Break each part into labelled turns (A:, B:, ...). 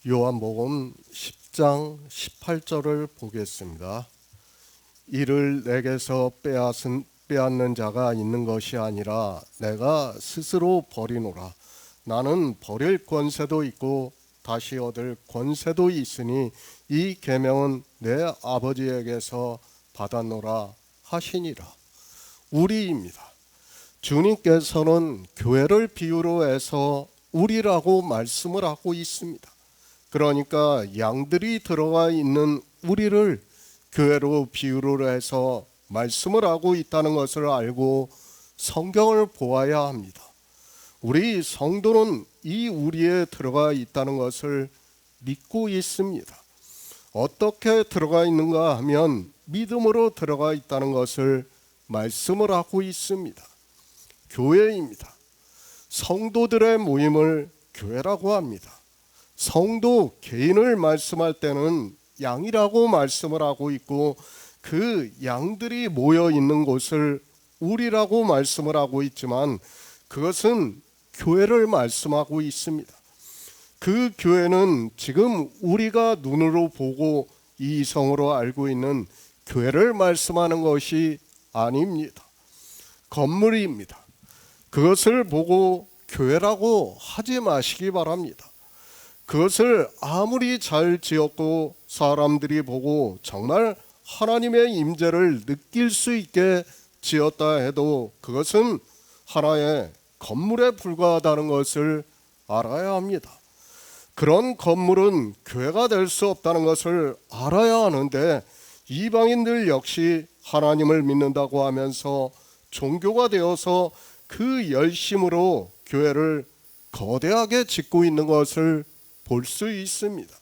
A: 요한복음 10장 18절을 보겠습니다. 이를 내게서 빼앗는 자가 있는 것이 아니라 내가 스스로 버리노라. 나는 버릴 권세도 있고 다시 얻을 권세도 있으니 이 계명은 내 아버지에게서 받았노라 하시니라. 우리입니다. 주님께서는 교회를 비유로 해서 우리라고 말씀을 하고 있습니다. 그러니까 양들이 들어가 있는 우리를 교회로 비유로 해서 말씀을 하고 있다는 것을 알고 성경을 보아야 합니다. 우리 성도는 이 우리에 들어가 있다는 것을 믿고 있습니다. 어떻게 들어가 있는가 하면 믿음으로 들어가 있다는 것을 말씀을 하고 있습니다. 교회입니다. 성도들의 모임을 교회라고 합니다. 성도 개인을 말씀할 때는 양이라고 말씀을 하고 있고 그 양들이 모여 있는 곳을 우리라고 말씀을 하고 있지만 그것은 교회를 말씀하고 있습니다. 그 교회는 지금 우리가 눈으로 보고 이성으로 알고 있는 교회를 말씀하는 것이 아닙니다. 건물입니다. 그것을 보고 교회라고 하지 마시기 바랍니다. 그것을 아무리 잘 지었고 사람들이 보고 정말 하나님의 임재를 느낄 수 있게 지었다 해도 그것은 하나의 건물에 불과하다는 것을 알아야 합니다. 그런 건물은 교회가 될 수 없다는 것을 알아야 하는데 이방인들 역시 하나님을 믿는다고 하면서 종교가 되어서 그 열심으로 교회를 거대하게 짓고 있는 것을 볼 수 있습니다.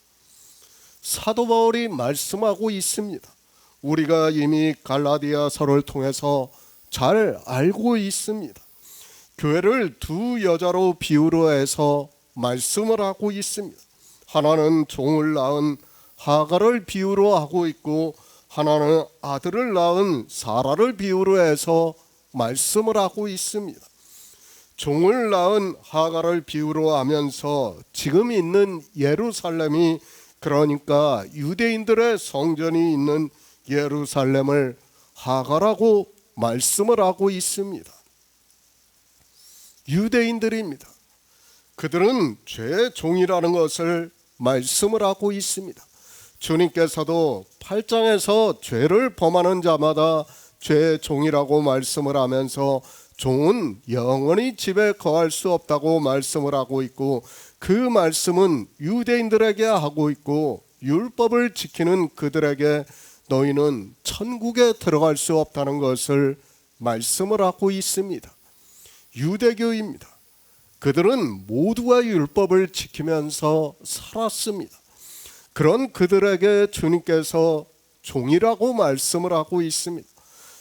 A: 사도 바울이 말씀하고 있습니다. 우리가 이미 갈라디아서를 통해서 잘 알고 있습니다. 교회를 두 여자로 비유로 해서 말씀을 하고 있습니다. 하나는 종을 낳은 하가를 비유로 하고 있고 하나는 아들을 낳은 사라를 비유로 해서 말씀을 하고 있습니다. 종을 낳은 하가를 비유로 하면서 지금 있는 예루살렘이 그러니까 유대인들의 성전이 있는 예루살렘을 하가라고 말씀을 하고 있습니다. 유대인들입니다. 그들은 죄의 종이라는 것을 말씀을 하고 있습니다. 주님께서도 8장에서 죄를 범하는 자마다 죄의 종이라고 말씀을 하면서 종은 영원히 집에 거할 수 없다고 말씀을 하고 있고 그 말씀은 유대인들에게 하고 있고 율법을 지키는 그들에게 너희는 천국에 들어갈 수 없다는 것을 말씀을 하고 있습니다. 유대교입니다. 그들은 모두가 율법을 지키면서 살았습니다. 그런 그들에게 주님께서 종이라고 말씀을 하고 있습니다.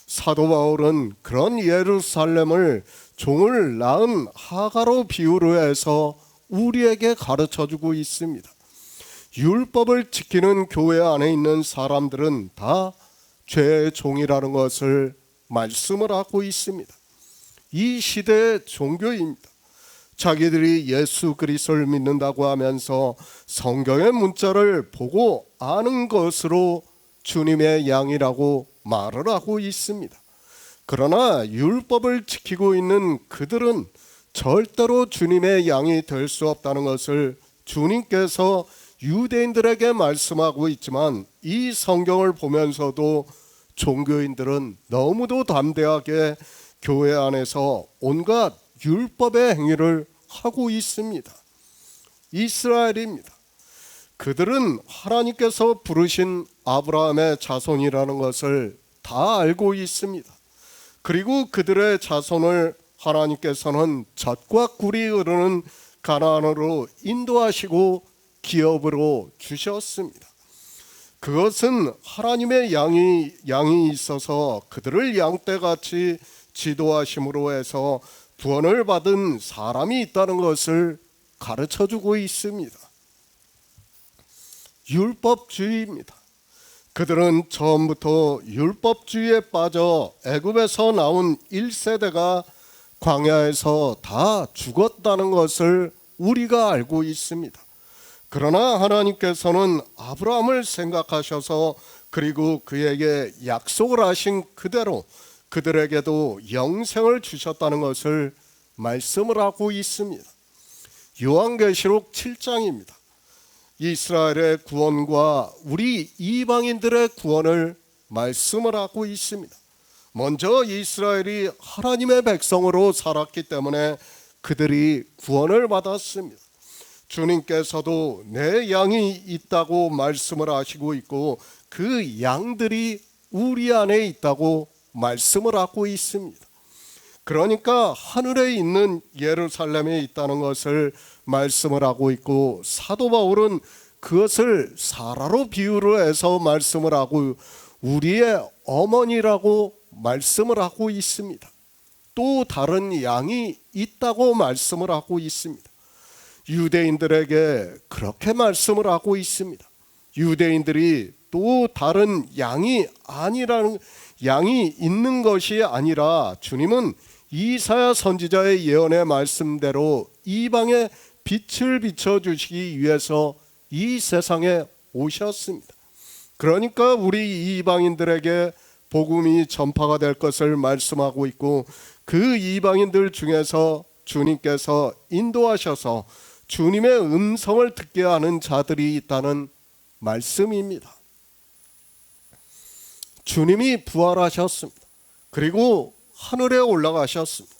A: 사도 바울은 그런 예루살렘을 종을 낳은 하가로 비유로 해서 우리에게 가르쳐주고 있습니다. 율법을 지키는 교회 안에 있는 사람들은 다 죄의 종이라는 것을 말씀을 하고 있습니다. 이 시대의 종교입니다. 자기들이 예수 그리스도를 믿는다고 하면서 성경의 문자를 보고 아는 것으로 주님의 양이라고 말을 하고 있습니다. 그러나 율법을 지키고 있는 그들은 절대로 주님의 양이 될 수 없다는 것을 주님께서 유대인들에게 말씀하고 있지만 이 성경을 보면서도 종교인들은 너무도 담대하게 교회 안에서 온갖 율법의 행위를 하고 있습니다. 이스라엘입니다. 그들은 하나님께서 부르신 아브라함의 자손이라는 것을 다 알고 있습니다. 그리고 그들의 자손을 하나님께서는 젖과 꿀이 흐르는 가나안으로 인도하시고 기업으로 주셨습니다. 그것은 하나님의 양이 있어서 그들을 양떼같이 지도하심으로 해서 구원을 받은 사람이 있다는 것을 가르쳐주고 있습니다. 율법주의입니다. 그들은 처음부터 율법주의에 빠져 애굽에서 나온 1세대가 광야에서 다 죽었다는 것을 우리가 알고 있습니다. 그러나 하나님께서는 아브라함을 생각하셔서 그리고 그에게 약속을 하신 그대로 그들에게도 영생을 주셨다는 것을 말씀을 하고 있습니다. 요한계시록 7장입니다. 이스라엘의 구원과 우리 이방인들의 구원을 말씀을 하고 있습니다. 먼저 이스라엘이 하나님의 백성으로 살았기 때문에 그들이 구원을 받았습니다. 주님께서도 내 양이 있다고 말씀을 하시고 있고 그 양들이 우리 안에 있다고 말씀을 하고 있습니다. 그러니까 하늘에 있는 예루살렘에 있다는 것을 말씀을 하고 있고, 사도 바울은 그것을 사라로 비유를 해서 말씀을 하고 우리의 어머니라고 말씀을 하고 있습니다. 또 다른 양이 있다고 말씀을 하고 있습니다. 유대인들에게 그렇게 말씀을 하고 있습니다. 유대인들이 또 다른 양이 있는 것이 아니라 주님은 이사야 선지자의 예언의 말씀대로 이방에 빛을 비춰주시기 위해서 이 세상에 오셨습니다. 그러니까 우리 이방인들에게 복음이 전파가 될 것을 말씀하고 있고, 그 이방인들 중에서 주님께서 인도하셔서 주님의 음성을 듣게 하는 자들이 있다는 말씀입니다. 주님이 부활하셨습니다. 그리고 하늘에 올라가셨습니다.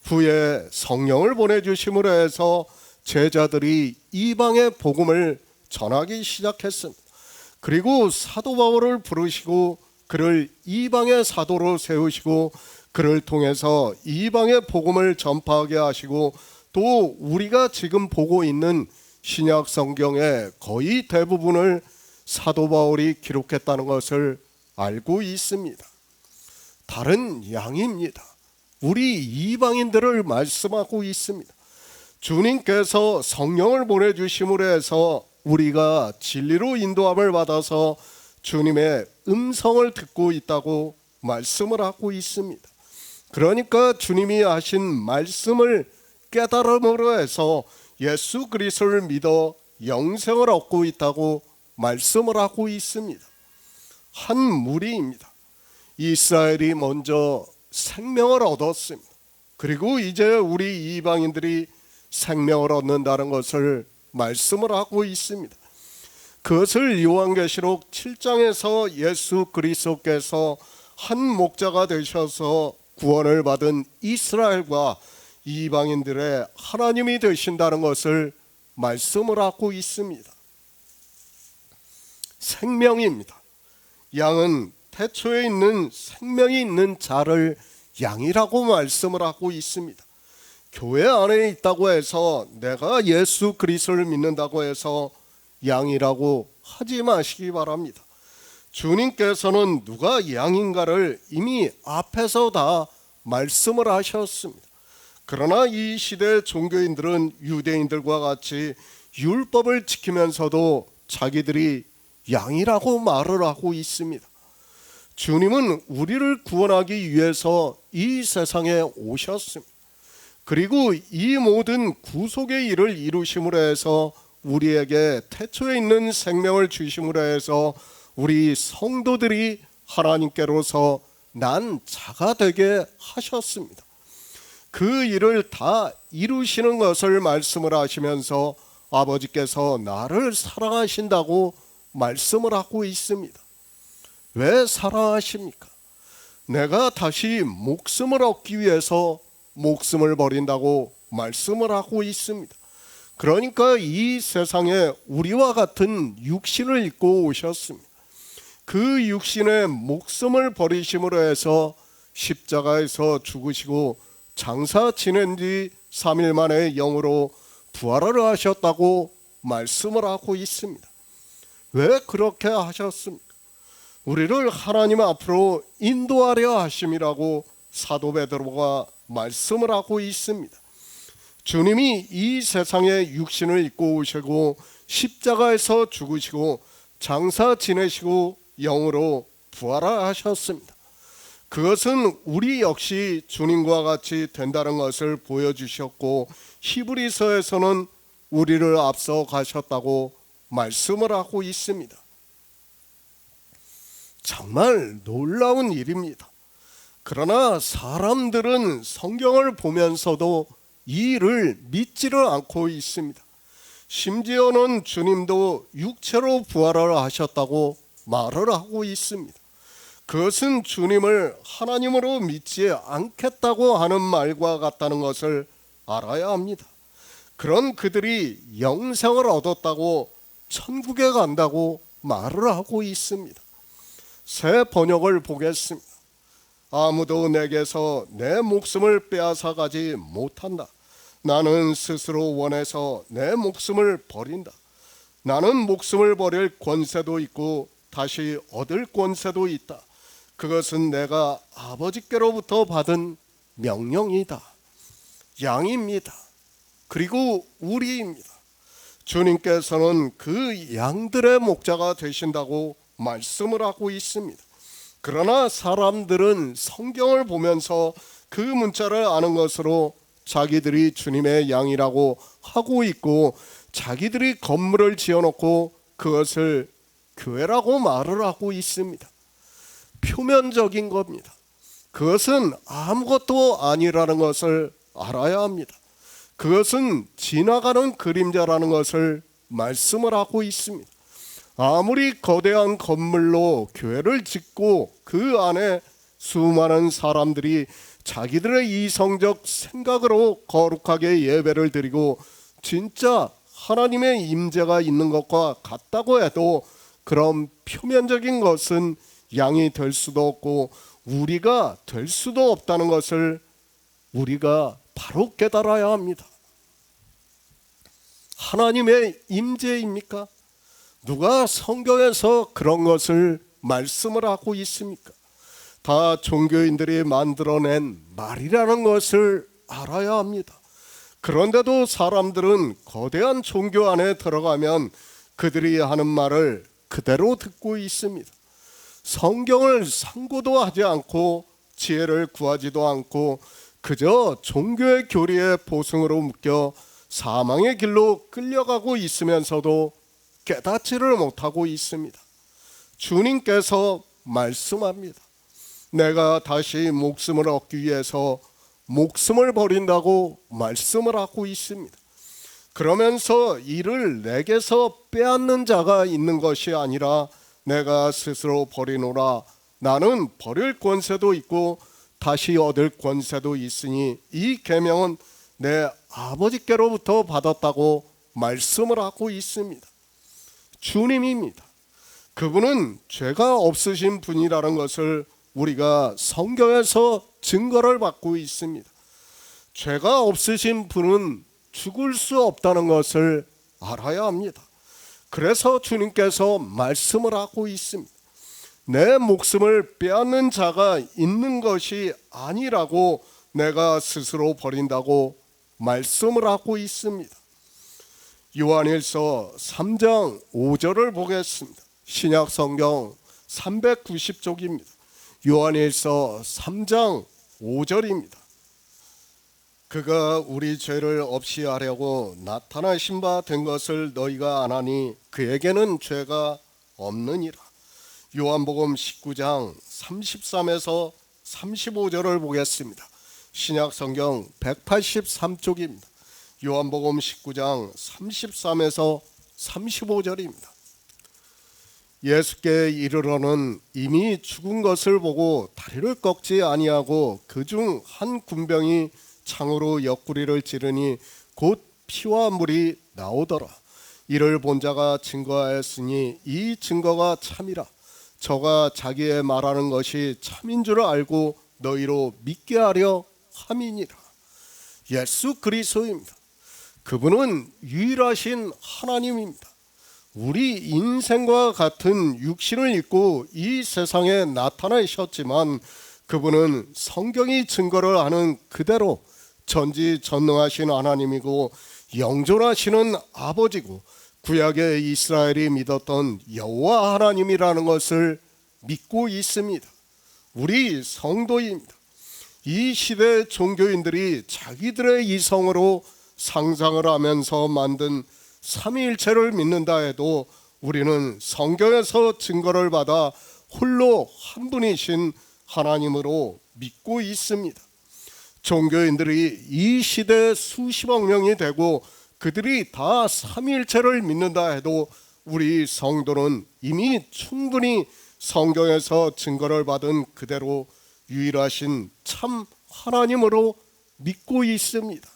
A: 후에 성령을 보내주심으로 해서 제자들이 이방의 복음을 전하기 시작했습니다. 그리고 사도 바울을 부르시고 그를 이방의 사도로 세우시고 그를 통해서 이방의 복음을 전파하게 하시고, 또 우리가 지금 보고 있는 신약 성경의 거의 대부분을 사도 바울이 기록했다는 것을 알고 있습니다. 다른 양입니다. 우리 이방인들을 말씀하고 있습니다. 주님께서 성령을 보내주심으로 해서 우리가 진리로 인도함을 받아서 주님의 음성을 듣고 있다고 말씀을 하고 있습니다. 그러니까 주님이 하신 말씀을 깨달음으로 해서 예수 그리스도를 믿어 영생을 얻고 있다고 말씀을 하고 있습니다. 한 무리입니다. 이스라엘이 먼저 생명을 얻었습니다. 그리고 이제 우리 이방인들이 생명을 얻는다는 것을 말씀을 하고 있습니다. 그것을 요한계시록 7장에서 예수 그리스도께서 한 목자가 되셔서 구원을 받은 이스라엘과 이방인들의 하나님이 되신다는 것을 말씀을 하고 있습니다. 생명입니다. 양은 태초에 있는 생명이 있는 자를 양이라고 말씀을 하고 있습니다. 교회 안에 있다고 해서 내가 예수 그리스도를 믿는다고 해서 양이라고 하지 마시기 바랍니다. 주님께서는 누가 양인가를 이미 앞에서 다 말씀을 하셨습니다. 그러나 이 시대 종교인들은 유대인들과 같이 율법을 지키면서도 자기들이 양이라고 말을 하고 있습니다. 주님은 우리를 구원하기 위해서 이 세상에 오셨습니다. 그리고 이 모든 구속의 일을 이루심으로 해서 우리에게 태초에 있는 생명을 주심으로 해서 우리 성도들이 하나님께로서 난 자가 되게 하셨습니다. 그 일을 다 이루시는 것을 말씀을 하시면서 아버지께서 나를 사랑하신다고 말씀을 하고 있습니다. 왜 사랑하십니까? 내가 다시 목숨을 얻기 위해서 목숨을 버린다고 말씀을 하고 있습니다. 그러니까 이 세상에 우리와 같은 육신을 입고 오셨습니다. 그 육신의 목숨을 버리심으로 해서 십자가에서 죽으시고 장사 지낸 뒤 3일 만에 영으로 부활을 하셨다고 말씀을 하고 있습니다. 왜 그렇게 하셨습니까? 우리를 하나님 앞으로 인도하려 하심이라고 사도 베드로가 말씀을 하고 있습니다. 주님이 이 세상에 육신을 입고 오시고 십자가에서 죽으시고 장사 지내시고 영으로 부활하셨습니다. 그것은 우리 역시 주님과 같이 된다는 것을 보여주셨고, 히브리서에서는 우리를 앞서 가셨다고 말씀을 하고 있습니다. 정말 놀라운 일입니다. 그러나 사람들은 성경을 보면서도 이 일을 믿지를 않고 있습니다. 심지어는 주님도 육체로 부활을 하셨다고 말을 하고 있습니다. 그것은 주님을 하나님으로 믿지 않겠다고 하는 말과 같다는 것을 알아야 합니다. 그런 그들이 영생을 얻었다고 천국에 간다고 말을 하고 있습니다. 새 번역을 보겠습니다. 아무도 내게서 내 목숨을 빼앗아 가지 못한다. 나는 스스로 원해서 내 목숨을 버린다. 나는 목숨을 버릴 권세도 있고 다시 얻을 권세도 있다. 그것은 내가 아버지께로부터 받은 명령이다. 양입니다. 그리고 우리입니다. 주님께서는 그 양들의 목자가 되신다고 말씀을 하고 있습니다. 그러나 사람들은 성경을 보면서 그 문자를 아는 것으로 자기들이 주님의 양이라고 하고 있고, 자기들이 건물을 지어놓고 그것을 교회라고 말을 하고 있습니다. 표면적인 겁니다. 그것은 아무것도 아니라는 것을 알아야 합니다. 그것은 지나가는 그림자라는 것을 말씀을 하고 있습니다. 아무리 거대한 건물로 교회를 짓고 그 안에 수많은 사람들이 자기들의 이성적 생각으로 거룩하게 예배를 드리고 진짜 하나님의 임재가 있는 것과 같다고 해도 그런 표면적인 것은 양이 될 수도 없고 우리가 될 수도 없다는 것을 우리가 바로 깨달아야 합니다. 하나님의 임재입니까? 누가 성경에서 그런 것을 말씀을 하고 있습니까? 다 종교인들이 만들어낸 말이라는 것을 알아야 합니다. 그런데도 사람들은 거대한 종교 안에 들어가면 그들이 하는 말을 그대로 듣고 있습니다. 성경을 상고도 하지 않고 지혜를 구하지도 않고 그저 종교의 교리의 보승으로 묶여 사망의 길로 끌려가고 있으면서도 깨닫지를 못하고 있습니다. 주님께서 말씀합니다. 내가 다시 목숨을 얻기 위해서 목숨을 버린다고 말씀을 하고 있습니다. 그러면서 이를 내게서 빼앗는 자가 있는 것이 아니라 내가 스스로 버리노라. 나는 버릴 권세도 있고 다시 얻을 권세도 있으니 이 계명은 내 아버지께로부터 받았다고 말씀을 하고 있습니다. 주님입니다. 그분은 죄가 없으신 분이라는 것을 우리가 성경에서 증거를 받고 있습니다. 죄가 없으신 분은 죽을 수 없다는 것을 알아야 합니다. 그래서 주님께서 말씀을 하고 있습니다. 내 목숨을 빼앗는 자가 있는 것이 아니라고 내가 스스로 버린다고 말씀을 하고 있습니다. 요한일서 3장 5절을 보겠습니다. 신약 성경 390쪽입니다. 요한일서 3장 5절입니다. 그가 우리 죄를 없이 하려고 나타나신 바 된 것을 너희가 아나니 그에게는 죄가 없느니라. 요한복음 19장 33에서 35절을 보겠습니다. 신약 성경 183쪽입니다. 요한복음 19장 33에서 35절입니다. 예수께 이르러는 이미 죽은 것을 보고 다리를 꺾지 아니하고 그중 한 군병이 창으로 옆구리를 찌르니 곧 피와 물이 나오더라. 이를 본 자가 증거하였으니 이 증거가 참이라. 저가 자기의 말하는 것이 참인 줄 알고 너희로 믿게 하려 함이니라. 예수 그리스도입니다. 그분은 유일하신 하나님입니다. 우리 인생과 같은 육신을 입고 이 세상에 나타나셨지만 그분은 성경이 증거를 하는 그대로 전지전능하신 하나님이고 영존하시는 아버지고 구약의 이스라엘이 믿었던 여호와 하나님이라는 것을 믿고 있습니다. 우리 성도입니다. 이 시대 종교인들이 자기들의 이성으로 상상을 하면서 만든 삼위일체를 믿는다 해도 우리는 성경에서 증거를 받아 홀로 한 분이신 하나님으로 믿고 있습니다. 종교인들이 이 시대에 수십억 명이 되고 그들이 다 삼위일체를 믿는다 해도 우리 성도는 이미 충분히 성경에서 증거를 받은 그대로 유일하신 참 하나님으로 믿고 있습니다.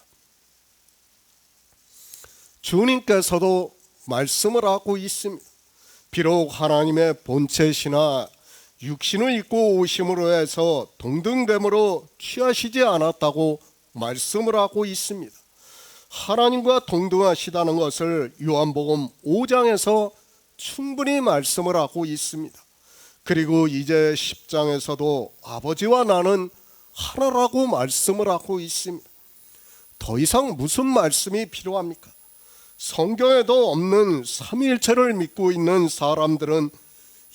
A: 주님께서도 말씀을 하고 있습니다. 비록 하나님의 본체시나 육신을 입고 오심으로 해서 동등됨으로 취하시지 않았다고 말씀을 하고 있습니다. 하나님과 동등하시다는 것을 요한복음 5장에서 충분히 말씀을 하고 있습니다. 그리고 이제 10장에서도 아버지와 나는 하나라고 말씀을 하고 있습니다. 더 이상 무슨 말씀이 필요합니까? 성경에도 없는 삼위일체를 믿고 있는 사람들은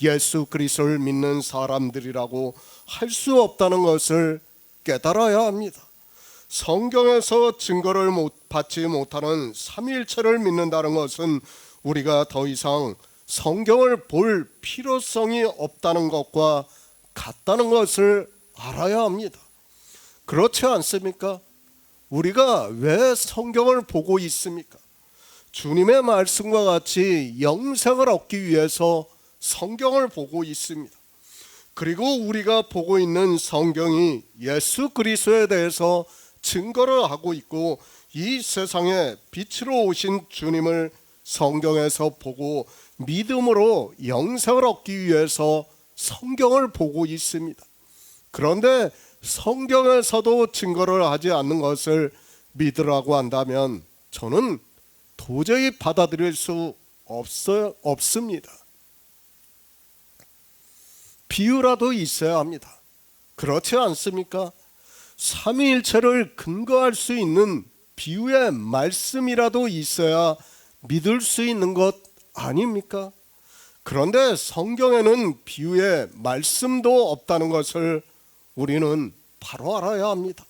A: 예수 그리스도를 믿는 사람들이라고 할 수 없다는 것을 깨달아야 합니다. 성경에서 증거를 받지 못하는 삼위일체를 믿는다는 것은 우리가 더 이상 성경을 볼 필요성이 없다는 것과 같다는 것을 알아야 합니다. 그렇지 않습니까? 우리가 왜 성경을 보고 있습니까? 주님의 말씀과 같이 영생을 얻기 위해서 성경을 보고 있습니다. 그리고 우리가 보고 있는 성경이 예수 그리스도에 대해서 증거를 하고 있고 이 세상에 빛으로 오신 주님을 성경에서 보고 믿음으로 영생을 얻기 위해서 성경을 보고 있습니다. 그런데 성경에서도 증거를 하지 않는 것을 믿으라고 한다면 저는 도저히 받아들일 수 없습니다. 비유라도 있어야 합니다. 그렇지 않습니까? 삼위일체를 근거할 수 있는 비유의 말씀이라도 있어야 믿을 수 있는 것 아닙니까? 그런데 성경에는 비유의 말씀도 없다는 것을 우리는 바로 알아야 합니다.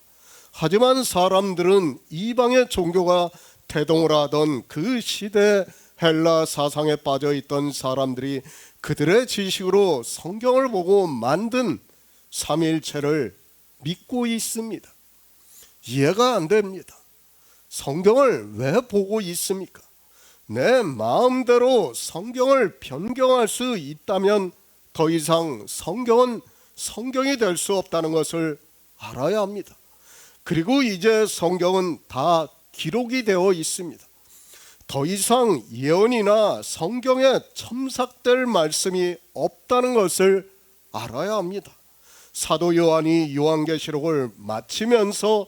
A: 하지만 사람들은 이방의 종교가 대동을 하던 그 시대 헬라 사상에 빠져 있던 사람들이 그들의 지식으로 성경을 보고 만든 삼위일체를 믿고 있습니다. 이해가 안 됩니다. 성경을 왜 보고 있습니까? 내 마음대로 성경을 변경할 수 있다면 더 이상 성경은 성경이 될 수 없다는 것을 알아야 합니다. 그리고 이제 성경은 다 기록이 되어 있습니다. 더 이상 예언이나 성경에 첨삭될 말씀이 없다는 것을 알아야 합니다. 사도 요한이 요한계시록을 마치면서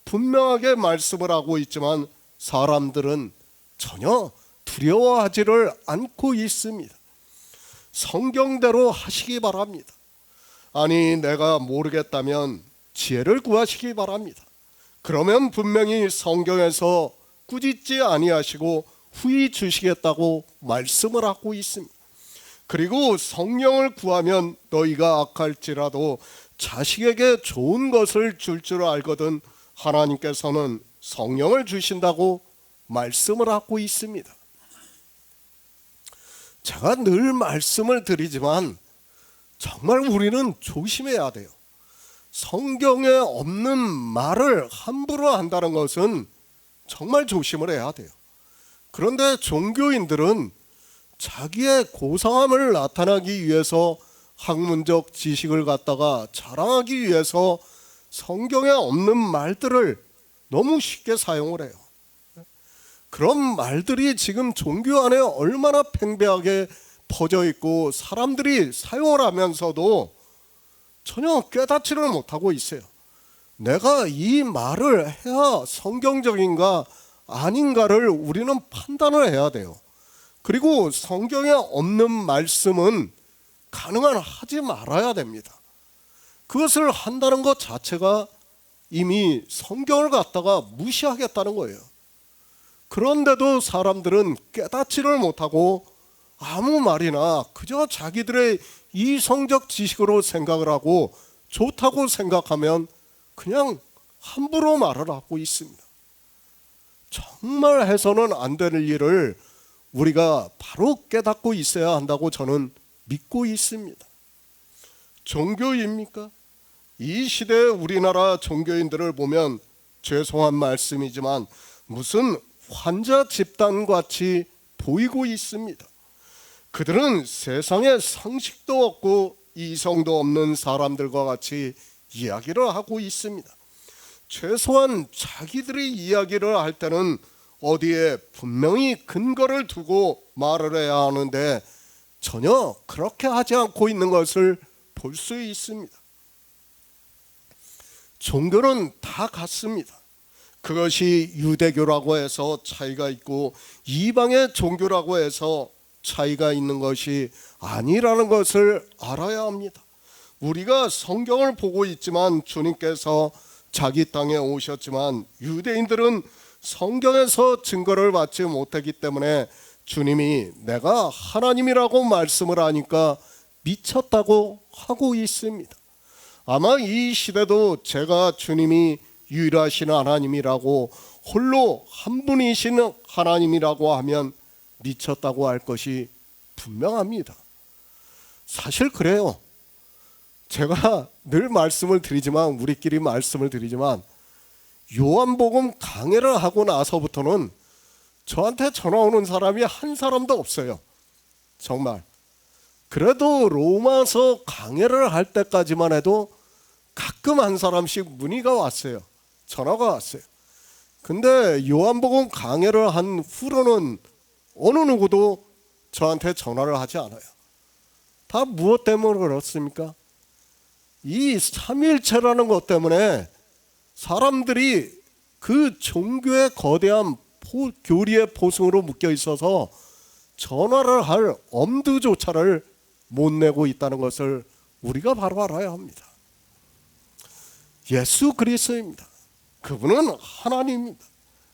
A: 분명하게 말씀을 하고 있지만 사람들은 전혀 두려워하지를 않고 있습니다. 성경대로 하시기 바랍니다. 아니 내가 모르겠다면 지혜를 구하시기 바랍니다. 그러면 분명히 성경에서 꾸짖지 아니하시고 후히 주시겠다고 말씀을 하고 있습니다. 그리고 성령을 구하면 너희가 악할지라도 자식에게 좋은 것을 줄 알거든 하나님께서는 성령을 주신다고 말씀을 하고 있습니다. 제가 늘 말씀을 드리지만 정말 우리는 조심해야 돼요. 성경에 없는 말을 함부로 한다는 것은 정말 조심을 해야 돼요. 그런데 종교인들은 자기의 고상함을 나타나기 위해서 학문적 지식을 갖다가 자랑하기 위해서 성경에 없는 말들을 너무 쉽게 사용을 해요. 그런 말들이 지금 종교 안에 얼마나 팽배하게 퍼져 있고 사람들이 사용을 하면서도 전혀 깨닫지를 못하고 있어요. 내가 이 말을 해야 성경적인가 아닌가를 우리는 판단을 해야 돼요. 그리고 성경에 없는 말씀은 가능한 하지 말아야 됩니다. 그것을 한다는 것 자체가 이미 성경을 갖다가 무시하겠다는 거예요. 그런데도 사람들은 깨닫지를 못하고 아무 말이나 그저 자기들의 이성적 지식으로 생각을 하고 좋다고 생각하면 그냥 함부로 말을 하고 있습니다. 정말 해서는 안 되는 일을 우리가 바로 깨닫고 있어야 한다고 저는 믿고 있습니다. 종교입니까? 이 시대의 우리나라 종교인들을 보면 죄송한 말씀이지만 무슨 환자 집단같이 보이고 있습니다. 그들은 세상에 상식도 없고 이성도 없는 사람들과 같이 이야기를 하고 있습니다. 최소한 자기들의 이야기를 할 때는 어디에 분명히 근거를 두고 말을 해야 하는데 전혀 그렇게 하지 않고 있는 것을 볼 수 있습니다. 종교는 다 같습니다. 그것이 유대교라고 해서 차이가 있고 이방의 종교라고 해서 차이가 있는 것이 아니라는 것을 알아야 합니다. 우리가 성경을 보고 있지만 주님께서 자기 땅에 오셨지만 유대인들은 성경에서 증거를 받지 못했기 때문에 주님이 내가 하나님이라고 말씀을 하니까 미쳤다고 하고 있습니다. 아마 이 시대도 제가 주님이 유일하신 하나님이라고 홀로 한 분이신 하나님이라고 하면 미쳤다고 할 것이 분명합니다. 사실 그래요. 제가 늘 말씀을 드리지만 우리끼리 말씀을 드리지만 요한복음 강해를 하고 나서부터는 저한테 전화 오는 사람이 한 사람도 없어요. 정말. 그래도 로마서 강해를 할 때까지만 해도 가끔 한 사람씩 문의가 왔어요. 전화가 왔어요. 근데 요한복음 강해를 한 후로는 어느 누구도 저한테 전화를 하지 않아요. 다 무엇 때문에 그렇습니까? 이 삼위일체라는 것 때문에 사람들이 그 종교의 거대한 교리의 포승으로 묶여 있어서 전화를 할 엄두조차를 못 내고 있다는 것을 우리가 바로 알아야 합니다. 예수 그리스도입니다. 그분은 하나님입니다.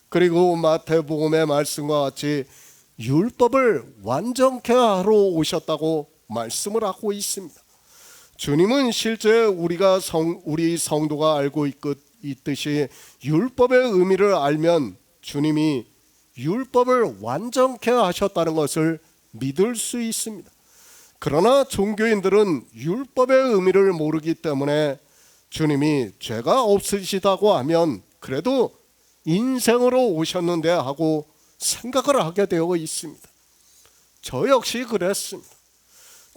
A: 그리고 마태복음의 말씀과 같이 율법을 완전케 하러 오셨다고 말씀을 하고 있습니다. 주님은 실제 우리 성도가 알고 있듯이 율법의 의미를 알면 주님이 율법을 완전케 하셨다는 것을 믿을 수 있습니다. 그러나 종교인들은 율법의 의미를 모르기 때문에 주님이 죄가 없으시다고 하면 그래도 인생으로 오셨는데 하고 생각을 하게 되어 있습니다. 저 역시 그랬습니다.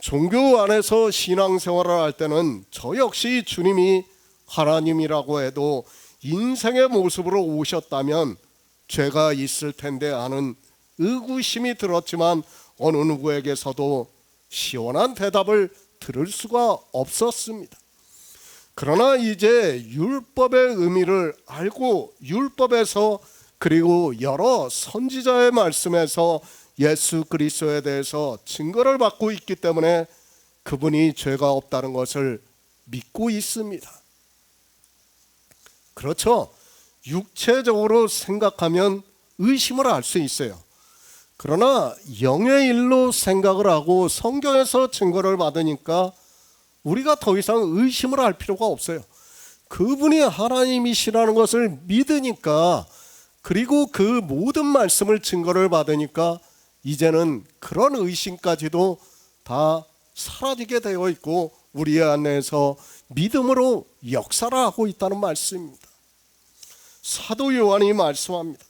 A: 종교 안에서 신앙생활을 할 때는 저 역시 주님이 하나님이라고 해도 인생의 모습으로 오셨다면 죄가 있을 텐데 하는 의구심이 들었지만 어느 누구에게서도 시원한 대답을 들을 수가 없었습니다. 그러나 이제 율법의 의미를 알고 율법에서 그리고 여러 선지자의 말씀에서 예수 그리스도에 대해서 증거를 받고 있기 때문에 그분이 죄가 없다는 것을 믿고 있습니다. 그렇죠. 육체적으로 생각하면 의심을 할 수 있어요. 그러나 영의 일로 생각을 하고 성경에서 증거를 받으니까 우리가 더 이상 의심을 할 필요가 없어요. 그분이 하나님이시라는 것을 믿으니까 그리고 그 모든 말씀을 증거를 받으니까 이제는 그런 의심까지도 다 사라지게 되어 있고 우리 안에서 믿음으로 역사를 하고 있다는 말씀입니다. 사도 요한이 말씀합니다.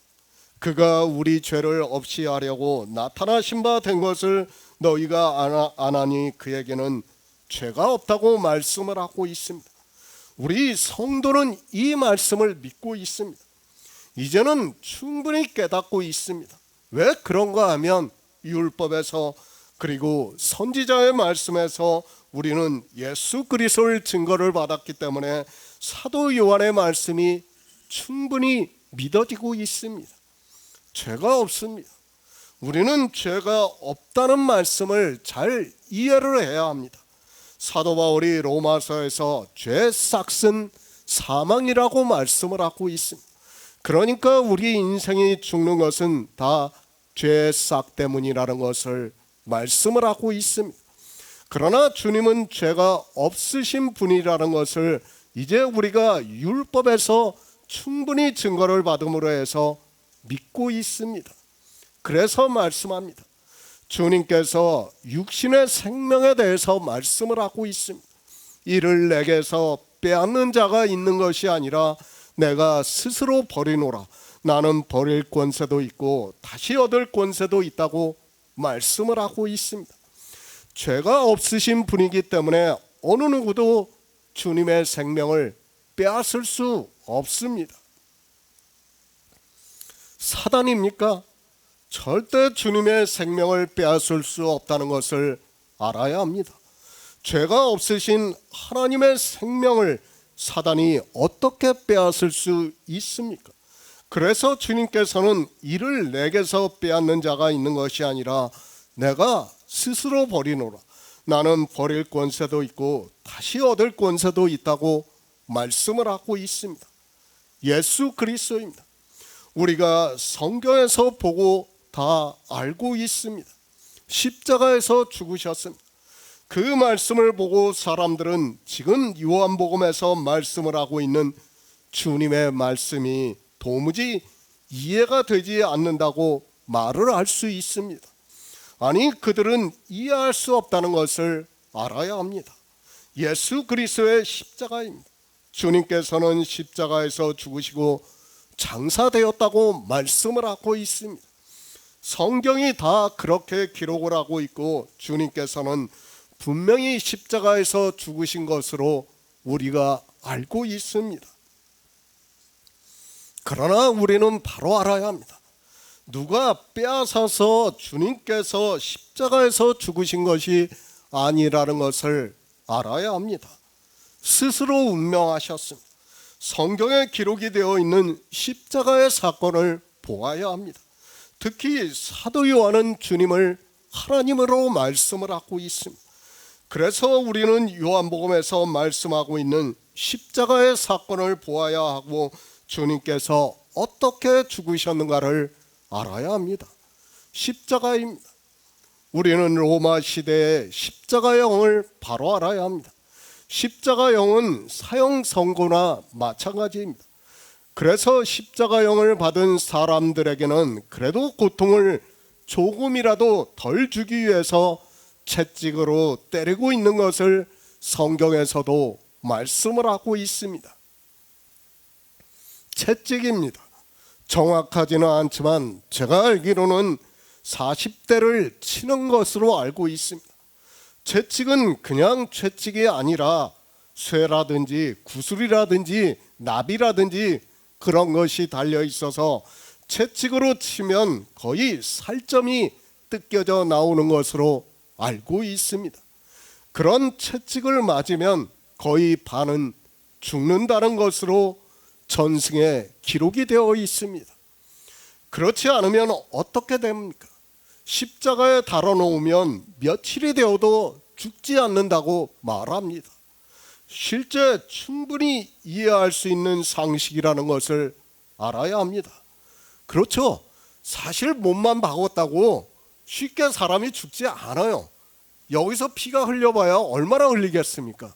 A: 그가 우리 죄를 없이 하려고 나타나신 바 된 것을 너희가 아나니 그에게는 죄가 없다고 말씀을 하고 있습니다. 우리 성도는 이 말씀을 믿고 있습니다. 이제는 충분히 깨닫고 있습니다. 왜 그런가 하면 율법에서 그리고 선지자의 말씀에서 우리는 예수 그리스도의 증거를 받았기 때문에 사도 요한의 말씀이 충분히 믿어지고 있습니다. 죄가 없습니다. 우리는 죄가 없다는 말씀을 잘 이해를 해야 합니다. 사도 바울이 로마서에서 죄 싹슨 사망이라고 말씀을 하고 있습니다. 그러니까 우리 인생이 죽는 것은 다 죄 싹 때문이라는 것을 말씀을 하고 있습니다. 그러나 주님은 죄가 없으신 분이라는 것을 이제 우리가 율법에서 충분히 증거를 받음으로 해서 믿고 있습니다. 그래서 말씀합니다. 주님께서 육신의 생명에 대해서 말씀을 하고 있습니다. 이를 내게서 빼앗는 자가 있는 것이 아니라 내가 스스로 버리노라. 나는 버릴 권세도 있고 다시 얻을 권세도 있다고 말씀을 하고 있습니다. 죄가 없으신 분이기 때문에 어느 누구도 주님의 생명을 빼앗을 수 없습니다. 사단입니까? 절대 주님의 생명을 빼앗을 수 없다는 것을 알아야 합니다. 죄가 없으신 하나님의 생명을 사단이 어떻게 빼앗을 수 있습니까? 그래서 주님께서는 이를 내게서 빼앗는 자가 있는 것이 아니라 내가 스스로 버리노라. 나는 버릴 권세도 있고 다시 얻을 권세도 있다고 말씀을 하고 있습니다. 예수 그리스도입니다. 우리가 성경에서 보고 다 알고 있습니다. 십자가에서 죽으셨습니다. 그 말씀을 보고 사람들은 지금 요한복음에서 말씀을 하고 있는 주님의 말씀이 도무지 이해가 되지 않는다고 말을 할 수 있습니다. 아니, 그들은 이해할 수 없다는 것을 알아야 합니다. 예수 그리스도의 십자가입니다. 주님께서는 십자가에서 죽으시고 장사되었다고 말씀을 하고 있습니다. 성경이 다 그렇게 기록을 하고 있고 주님께서는 분명히 십자가에서 죽으신 것으로 우리가 알고 있습니다. 그러나 우리는 바로 알아야 합니다. 누가 빼앗아서 주님께서 십자가에서 죽으신 것이 아니라는 것을 알아야 합니다. 스스로 운명하셨습니다. 성경에 기록이 되어 있는 십자가의 사건을 보아야 합니다. 특히 사도 요한은 주님을 하나님으로 말씀을 하고 있습니다. 그래서 우리는 요한복음에서 말씀하고 있는 십자가의 사건을 보아야 하고 주님께서 어떻게 죽으셨는가를 알아야 합니다. 십자가입니다. 우리는 로마 시대의 십자가형을 바로 알아야 합니다. 십자가형은 사형 선고나 마찬가지입니다. 그래서 십자가형을 받은 사람들에게는 그래도 고통을 조금이라도 덜 주기 위해서 채찍으로 때리고 있는 것을 성경에서도 말씀을 하고 있습니다. 채찍입니다. 정확하지는 않지만 제가 알기로는 40대를 치는 것으로 알고 있습니다. 채찍은 그냥 채찍이 아니라 쇠라든지 구슬이라든지 나비라든지 그런 것이 달려 있어서 채찍으로 치면 거의 살점이 뜯겨져 나오는 것으로 알고 있습니다. 그런 채찍을 맞으면 거의 반은 죽는다는 것으로 전승에 기록이 되어 있습니다. 그렇지 않으면 어떻게 됩니까? 십자가에 달아놓으면 며칠이 되어도 죽지 않는다고 말합니다. 실제 충분히 이해할 수 있는 상식이라는 것을 알아야 합니다. 그렇죠. 사실 몸만 박았다고 쉽게 사람이 죽지 않아요. 여기서 피가 흘려봐야 얼마나 흘리겠습니까?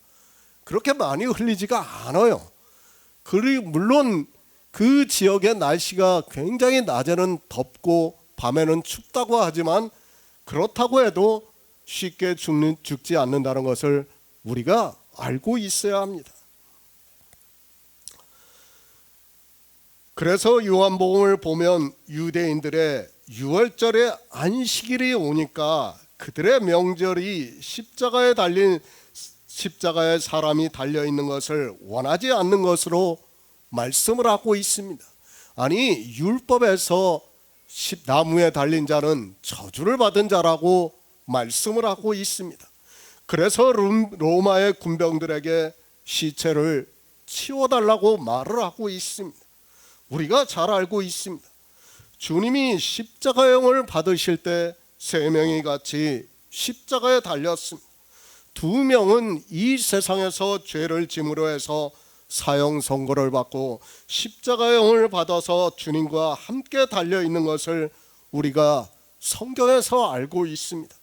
A: 그렇게 많이 흘리지가 않아요. 그리고 물론 그 지역의 날씨가 굉장히 낮에는 덥고 밤에는 춥다고 하지만 그렇다고 해도 쉽게 죽지 않는다는 것을 우리가 알고 있어야 합니다. 그래서 요한복음을 보면 유대인들의 유월절에 안식일이 오니까 그들의 명절이 십자가에 달린 십자가에 사람이 달려있는 것을 원하지 않는 것으로 말씀을 하고 있습니다. 아니, 율법에서 나무에 달린 자는 저주를 받은 자라고 말씀을 하고 있습니다. 그래서 로마의 군병들에게 시체를 치워달라고 말을 하고 있습니다. 우리가 잘 알고 있습니다. 주님이 십자가형을 받으실 때 3명이 같이 십자가에 달렸습니다. 2명은 이 세상에서 죄를 짐으로 해서 사형 선고를 받고 십자가형을 받아서 주님과 함께 달려있는 것을 우리가 성경에서 알고 있습니다.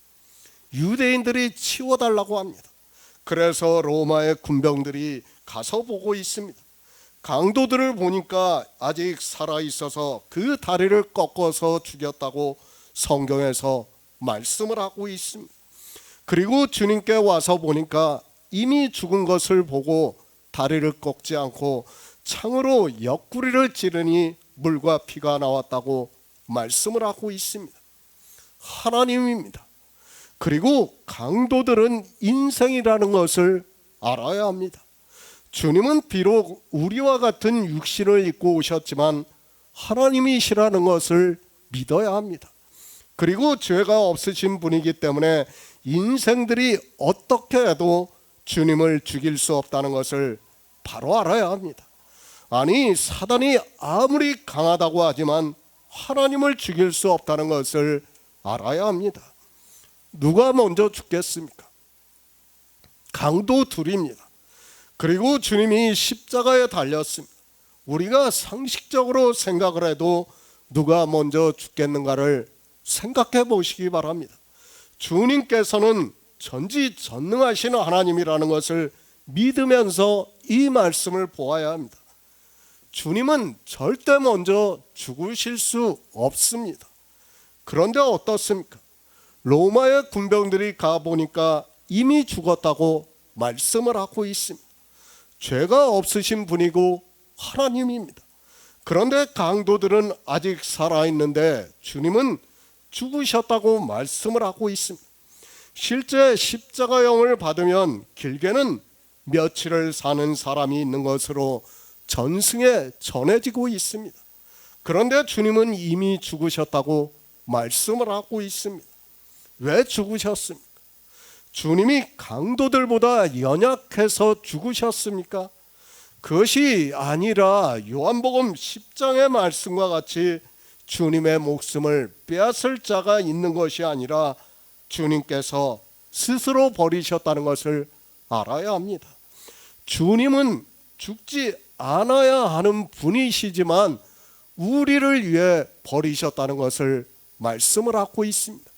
A: 유대인들이 치워달라고 합니다. 그래서 로마의 군병들이 가서 보고 있습니다. 강도들을 보니까 아직 살아있어서 그 다리를 꺾어서 죽였다고 성경에서 말씀을 하고 있습니다. 그리고 주님께 와서 보니까 이미 죽은 것을 보고 다리를 꺾지 않고 창으로 옆구리를 찌르니 물과 피가 나왔다고 말씀을 하고 있습니다. 하나님입니다. 그리고 강도들은 인생이라는 것을 알아야 합니다. 주님은 비록 우리와 같은 육신을 입고 오셨지만 하나님이시라는 것을 믿어야 합니다. 그리고 죄가 없으신 분이기 때문에 인생들이 어떻게 해도 주님을 죽일 수 없다는 것을 바로 알아야 합니다. 아니, 사단이 아무리 강하다고 하지만 하나님을 죽일 수 없다는 것을 알아야 합니다. 누가 먼저 죽겠습니까? 강도 둘입니다. 그리고 주님이 십자가에 달렸습니다. 우리가 상식적으로 생각을 해도 누가 먼저 죽겠는가를 생각해 보시기 바랍니다. 주님께서는 전지전능하신 하나님이라는 것을 믿으면서 이 말씀을 보아야 합니다. 주님은 절대 먼저 죽으실 수 없습니다. 그런데 어떻습니까? 로마의 군병들이 가보니까 이미 죽었다고 말씀을 하고 있습니다. 죄가 없으신 분이고 하나님입니다. 그런데 강도들은 아직 살아있는데 주님은 죽으셨다고 말씀을 하고 있습니다. 실제 십자가형을 받으면 길게는 며칠을 사는 사람이 있는 것으로 전승에 전해지고 있습니다. 그런데 주님은 이미 죽으셨다고 말씀을 하고 있습니다. 왜 죽으셨습니까? 주님이 강도들보다 연약해서 죽으셨습니까? 그것이 아니라 요한복음 10장의 말씀과 같이 주님의 목숨을 빼앗을 자가 있는 것이 아니라 주님께서 스스로 버리셨다는 것을 알아야 합니다. 주님은 죽지 않아야 하는 분이시지만 우리를 위해 버리셨다는 것을 말씀을 하고 있습니다.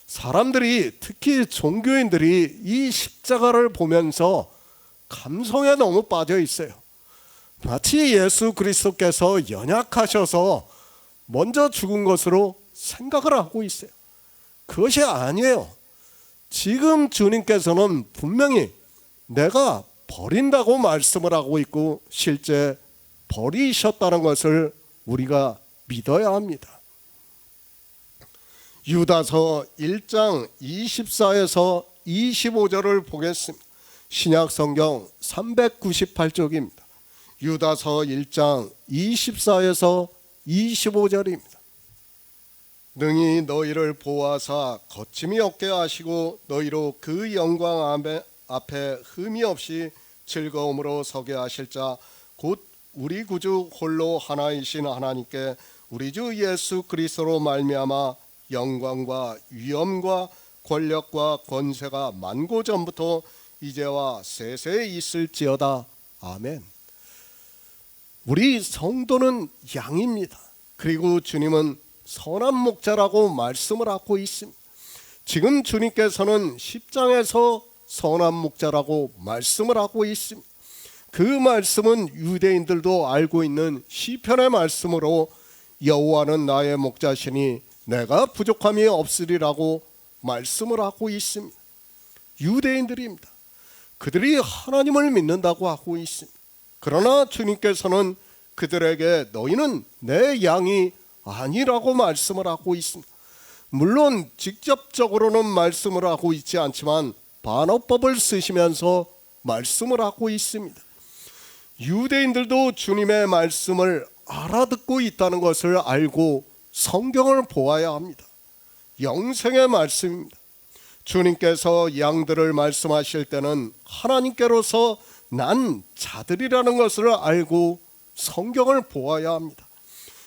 A: 사람들이, 특히 종교인들이 이 십자가를 보면서 감성에 너무 빠져 있어요. 마치 예수 그리스도께서 연약하셔서 먼저 죽은 것으로 생각을 하고 있어요. 그것이 아니에요. 지금 주님께서는 분명히 내가 버린다고 말씀을 하고 있고 실제 버리셨다는 것을 우리가 믿어야 합니다. 유다서 1장 24에서 25절을 보겠습니다. 신약성경 398쪽입니다. 유다서 1장 24에서 25절입니다. 능히 너희를 보호하사 거침이 없게 하시고 너희로 그 영광 앞에 흠이 없이 즐거움으로 서게 하실 자 곧 우리 구주 홀로 하나이신 하나님께 우리 주 예수 그리스도로 말미암아 영광과 위엄과 권력과 권세가 만고 전부터 이제와 세세에 있을지어다. 아멘. 우리 성도는 양입니다. 그리고 주님은 선한 목자라고 말씀을 하고 있습니다. 지금 주님께서는 10장에서 선한 목자라고 말씀을 하고 있습니다. 그 말씀은 유대인들도 알고 있는 시편의 말씀으로 여호와는 나의 목자시니 내가 부족함이 없으리라고 말씀을 하고 있습니다. 유대인들입니다. 그들이 하나님을 믿는다고 하고 있습니다. 그러나 주님께서는 그들에게 너희는 내 양이 아니라고 말씀을 하고 있습니다. 물론 직접적으로는 말씀을 하고 있지 않지만 반어법을 쓰시면서 말씀을 하고 있습니다. 유대인들도 주님의 말씀을 알아듣고 있다는 것을 알고 성경을 보아야 합니다. 영생의 말씀입니다. 주님께서 양들을 말씀하실 때는 하나님께로서 난 자들이라는 것을 알고 성경을 보아야 합니다.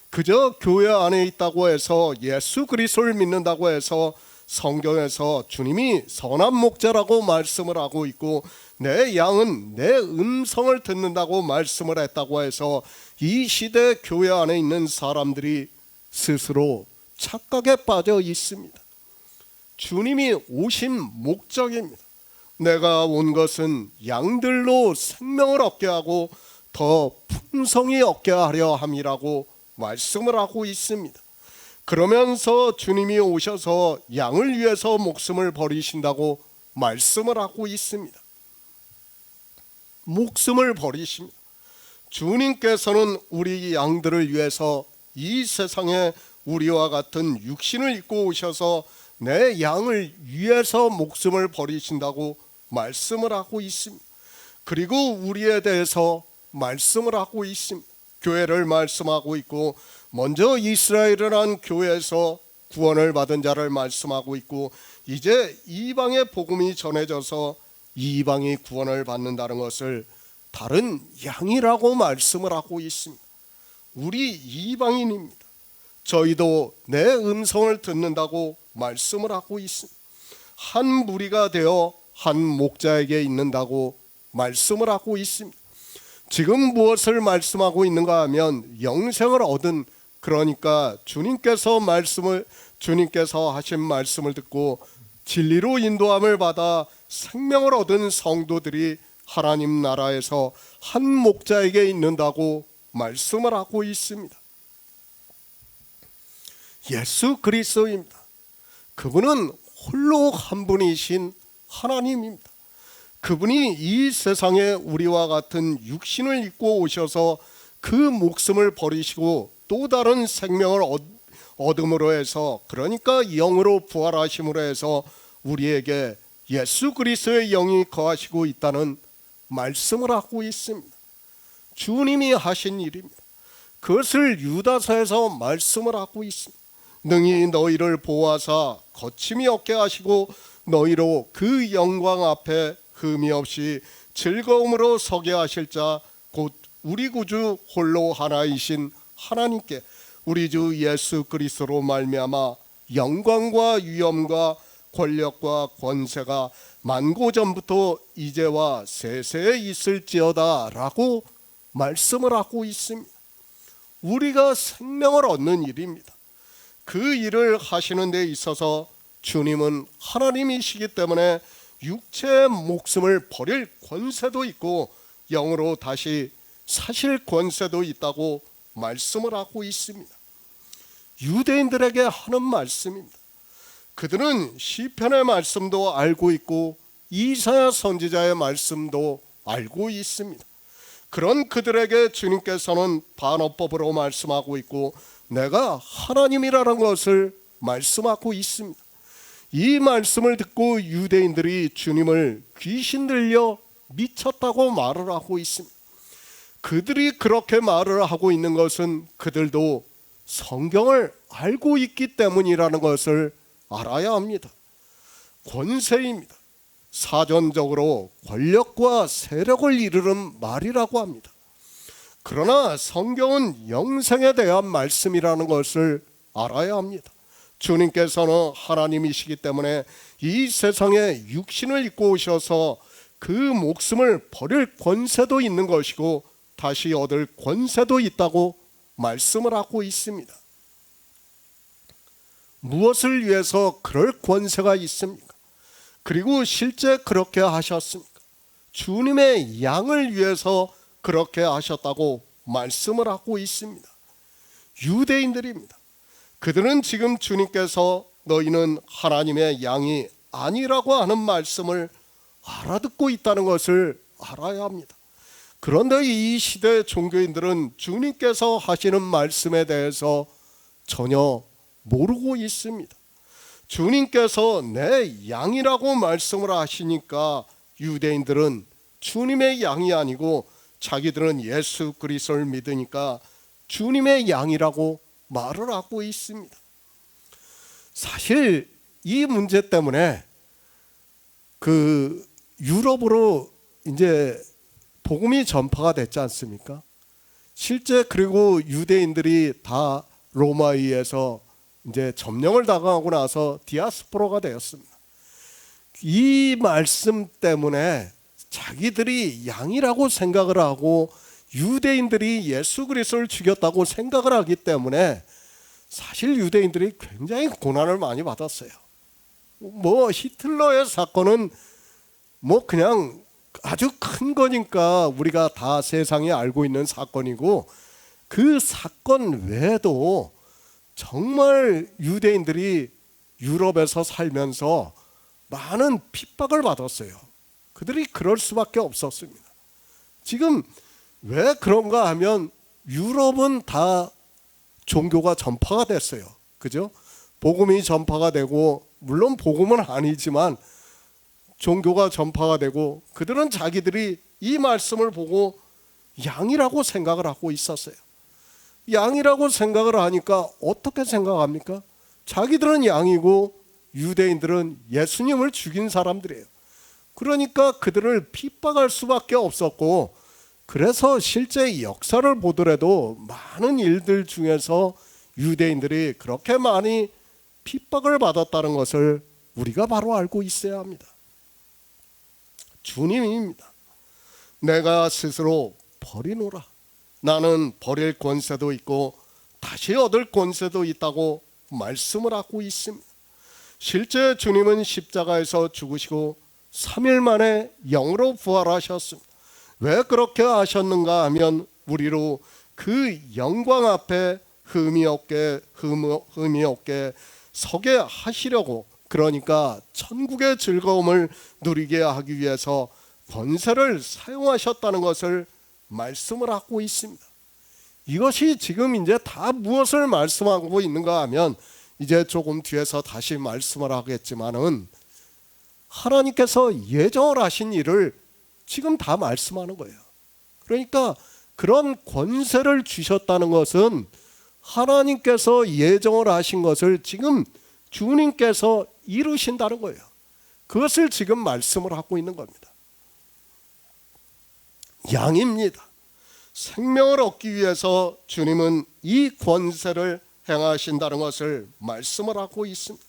A: 그저 교회 안에 있다고 해서 예수 그리스도를 믿는다고 해서 성경에서 주님이 선한 목자라고 말씀을 하고 있고 내 양은 내 음성을 듣는다고 말씀을 했다고 해서 이 시대 교회 안에 있는 사람들이 스스로 착각에 빠져 있습니다. 주님이 오신 목적입니다. 내가 온 것은 양들로 생명을 얻게 하고 더 풍성히 얻게 하려 함이라고 말씀을 하고 있습니다. 그러면서 주님이 오셔서 양을 위해서 목숨을 버리신다고 말씀을 하고 있습니다. 목숨을 버리십니다. 주님께서는 우리 양들을 위해서 이 세상에 우리와 같은 육신을 입고 오셔서 내 양을 위해서 목숨을 버리신다고 말씀을 하고 있습니다. 그리고 우리에 대해서 말씀을 하고 있습니다. 교회를 말씀하고 있고, 먼저 이스라엘이라는 교회에서 구원을 받은 자를 말씀하고 있고, 이제 이방의 복음이 전해져서 이방이 구원을 받는다는 것을 다른 양이라고 말씀을 하고 있습니다. 우리 이방인입니다. 저희도 내 음성을 듣는다고 말씀을 하고 있습니다. 한 무리가 되어 한 목자에게 있는다고 말씀을 하고 있습니다. 지금 무엇을 말씀하고 있는가 하면 영생을 얻은, 그러니까 주님께서 하신 말씀을 듣고 진리로 인도함을 받아 생명을 얻은 성도들이 하나님 나라에서 한 목자에게 있는다고 말씀을 하고 있습니다. 예수 그리스도입니다. 그분은 홀로 한 분이신 하나님입니다. 그분이 이 세상에 우리와 같은 육신을 입고 오셔서 그 목숨을 버리시고 또 다른 생명을 얻음으로 해서, 그러니까 영으로 부활하심으로 해서 우리에게 예수 그리스도의 영이 거하시고 있다는 말씀을 하고 있습니다. 주님이 하신 일입니다. 그것을 유다서에서 말씀을 하고 있습니다. 능히 너희를 보호하사 거침이 없게 하시고 너희로 그 영광 앞에 흠이 없이 즐거움으로 서게 하실 자 곧 우리 구주 홀로 하나이신 하나님께 우리 주 예수 그리스도로 말미암아 영광과 위엄과 권력과 권세가 만고 전부터 이제와 세세에 있을지어다 라고 말씀을 하고 있습니다. 우리가 생명을 얻는 일입니다. 그 일을 하시는 데 있어서 주님은 하나님이시기 때문에 육체의 목숨을 버릴 권세도 있고 영으로 다시 사실 권세도 있다고 말씀을 하고 있습니다. 유대인들에게 하는 말씀입니다. 그들은 시편의 말씀도 알고 있고 이사야 선지자의 말씀도 알고 있습니다. 그런 그들에게 주님께서는 반어법으로 말씀하고 있고 내가 하나님이라는 것을 말씀하고 있습니다. 이 말씀을 듣고 유대인들이 주님을 귀신 들려 미쳤다고 말을 하고 있습니다. 그들이 그렇게 말을 하고 있는 것은 그들도 성경을 알고 있기 때문이라는 것을 알아야 합니다. 권세입니다. 사전적으로 권력과 세력을 이루는 말이라고 합니다. 그러나 성경은 영생에 대한 말씀이라는 것을 알아야 합니다. 주님께서는 하나님이시기 때문에 이 세상에 육신을 입고 오셔서 그 목숨을 버릴 권세도 있는 것이고 다시 얻을 권세도 있다고 말씀을 하고 있습니다. 무엇을 위해서 그럴 권세가 있습니까? 그리고 실제 그렇게 하셨습니까? 주님의 양을 위해서 그렇게 하셨다고 말씀을 하고 있습니다. 유대인들입니다. 그들은 지금 주님께서 너희는 하나님의 양이 아니라고 하는 말씀을 알아듣고 있다는 것을 알아야 합니다. 그런데 이 시대 종교인들은 주님께서 하시는 말씀에 대해서 전혀 모르고 있습니다. 주님께서 내 양이라고 말씀을 하시니까 유대인들은 주님의 양이 아니고 자기들은 예수 그리스도를 믿으니까 주님의 양이라고 말을 하고 있습니다. 사실 이 문제 때문에 그 유럽으로 이제 복음이 전파가 됐지 않습니까? 실제 그리고 유대인들이 다 로마에 의해서 이제 점령을 당하고 나서 디아스포라가 되었습니다. 이 말씀 때문에 자기들이 양이라고 생각을 하고 유대인들이 예수 그리스도를 죽였다고 생각을 하기 때문에 사실 유대인들이 굉장히 고난을 많이 받았어요. 뭐 히틀러의 사건은 뭐 그냥 아주 큰 거니까 우리가 다 세상에 알고 있는 사건이고, 그 사건 외에도 정말 유대인들이 유럽에서 살면서 많은 핍박을 받았어요. 그들이 그럴 수밖에 없었습니다. 지금 왜 그런가 하면 유럽은 다 종교가 전파가 됐어요. 그죠? 복음이 전파가 되고, 물론 복음은 아니지만 종교가 전파가 되고, 그들은 자기들이 이 말씀을 보고 양이라고 생각을 하고 있었어요. 양이라고 생각을 하니까 어떻게 생각합니까? 자기들은 양이고 유대인들은 예수님을 죽인 사람들이에요. 그러니까 그들을 핍박할 수밖에 없었고, 그래서 실제 역사를 보더라도 많은 일들 중에서 유대인들이 그렇게 많이 핍박을 받았다는 것을 우리가 바로 알고 있어야 합니다. 주님입니다. 내가 스스로 버리노라. 나는 버릴 권세도 있고 다시 얻을 권세도 있다고 말씀을 하고 있습니다. 실제 주님은 십자가에서 죽으시고 3일 만에 영으로 부활하셨습니다. 왜 그렇게 하셨는가 하면 우리로 그 영광 앞에 흠이 없게 서게 하시려고, 그러니까 천국의 즐거움을 누리게 하기 위해서 권세를 사용하셨다는 것을 말씀을 하고 있습니다. 이것이 지금 이제 다 무엇을 말씀하고 있는가 하면, 이제 조금 뒤에서 다시 말씀을 하겠지만은, 하나님께서 예정을 하신 일을 지금 다 말씀하는 거예요. 그러니까 그런 권세를 주셨다는 것은 하나님께서 예정을 하신 것을 지금 주님께서 이루신다는 거예요. 그것을 지금 말씀을 하고 있는 겁니다. 양입니다. 생명을 얻기 위해서 주님은 이 권세를 행하신다는 것을 말씀을 하고 있습니다.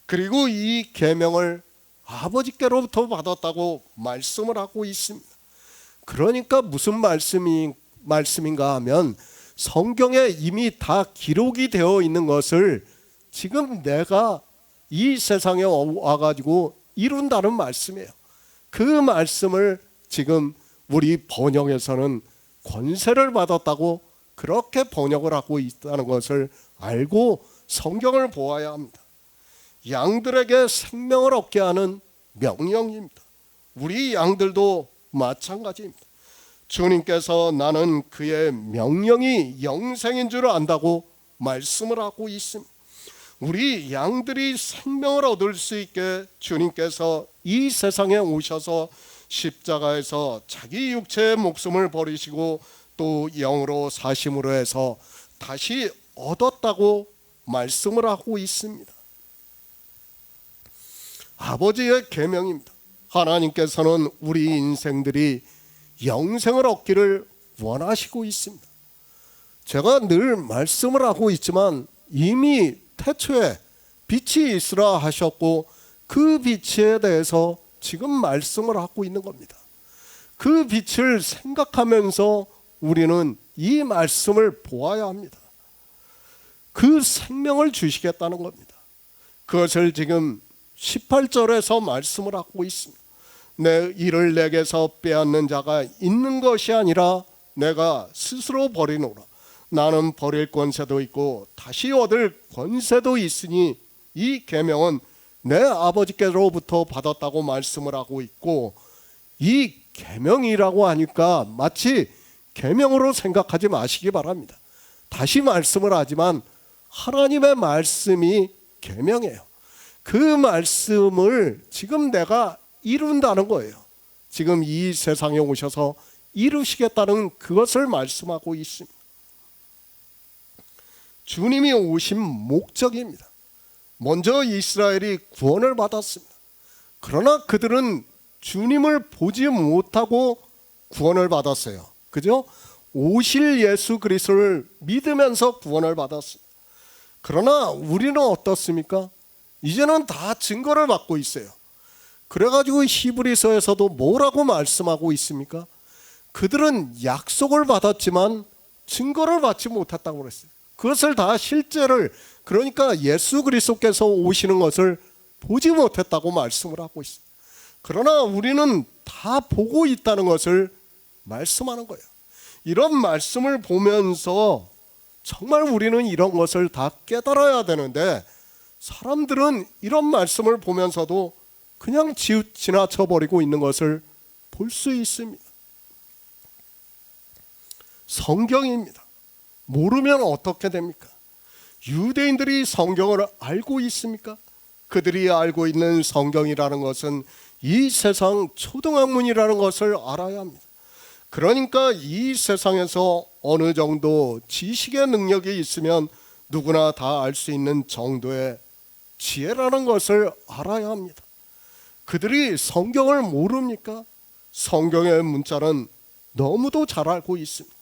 A: 그리고 이 계명을 아버지께로부터 받았다고 말씀을 하고 있습니다. 그러니까 무슨 말씀인가 하면, 성경에 이미 다 기록이 되어 있는 것을 지금 내가 이 세상에 와가지고 이룬다는 말씀이에요. 그 말씀을 지금 우리 번역에서는 권세를 받았다고 그렇게 번역을 하고 있다는 것을 알고 성경을 보아야 합니다. 양들에게 생명을 얻게 하는 명령입니다. 우리 양들도 마찬가지입니다. 주님께서 나는 그의 명령이 영생인 줄 안다고 말씀을 하고 있습니다. 우리 양들이 생명을 얻을 수 있게 주님께서 이 세상에 오셔서 십자가에서 자기 육체의 목숨을 버리시고 또 영으로 사심으로 해서 다시 얻었다고 말씀을 하고 있습니다. 아버지의 계명입니다. 하나님께서는 우리 인생들이 영생을 얻기를 원하시고 있습니다. 제가 늘 말씀을 하고 있지만, 이미 태초에 빛이 있으라 하셨고 그 빛에 대해서 지금 말씀을 하고 있는 겁니다. 그 빛을 생각하면서 우리는 이 말씀을 보아야 합니다. 그 생명을 주시겠다는 겁니다. 그것을 지금 18절에서 말씀을 하고 있습니다. 내 이를 내게서 빼앗는 자가 있는 것이 아니라 내가 스스로 버리노라. 나는 버릴 권세도 있고 다시 얻을 권세도 있으니 이 계명은 내 아버지께로부터 받았다고 말씀을 하고 있고, 이 계명이라고 하니까 마치 계명으로 생각하지 마시기 바랍니다. 다시 말씀을 하지만 하나님의 말씀이 계명이에요. 그 말씀을 지금 내가 이룬다는 거예요. 지금 이 세상에 오셔서 이루시겠다는 그것을 말씀하고 있습니다. 주님이 오신 목적입니다. 먼저 이스라엘이 구원을 받았습니다. 그러나 그들은 주님을 보지 못하고 구원을 받았어요. 그죠? 오실 예수 그리스도를 믿으면서 구원을 받았습니다. 그러나 우리는 어떻습니까? 이제는 다 증거를 받고 있어요. 그래가지고 히브리서에서도 뭐라고 말씀하고 있습니까? 그들은 약속을 받았지만 증거를 받지 못했다고 그랬어요. 그것을 다 실제를, 그러니까 예수 그리스도께서 오시는 것을 보지 못했다고 말씀을 하고 있어요. 그러나 우리는 다 다 보고 있다는 것을 말씀하는 거예요. 이런 말씀을 보면서 정말 우리는 이런 것을 다 깨달아야 되는데, 사람들은 이런 말씀을 보면서도 그냥 지나쳐 버리고 있는 것을 볼 수 있습니다. 성경입니다. 모르면 어떻게 됩니까? 유대인들이 성경을 알고 있습니까? 그들이 알고 있는 성경이라는 것은 이 세상 초등학문이라는 것을 알아야 합니다. 그러니까 이 세상에서 어느 정도 지식의 능력이 있으면 누구나 다 알 수 있는 정도의 지혜라는 것을 알아야 합니다. 그들이 성경을 모릅니까? 성경의 문자는 너무도 잘 알고 있습니다.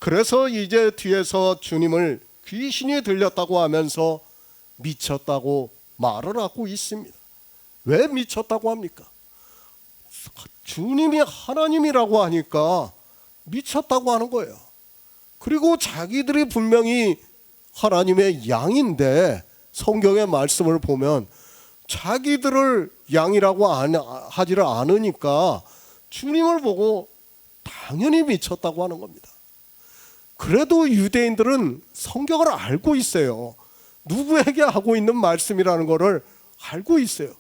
A: 그래서 이제 뒤에서 주님을 귀신이 들렸다고 하면서 미쳤다고 말을 하고 있습니다. 왜 미쳤다고 합니까? 주님이 하나님이라고 하니까 미쳤다고 하는 거예요. 그리고 자기들이 분명히 하나님의 양인데, 성경의 말씀을 보면 자기들을 양이라고 하지를 않으니까 주님을 보고 당연히 미쳤다고 하는 겁니다. 그래도 유대인들은 성경을 알고 있어요. 누구에게 하고 있는 말씀이라는 것을 알고 있어요.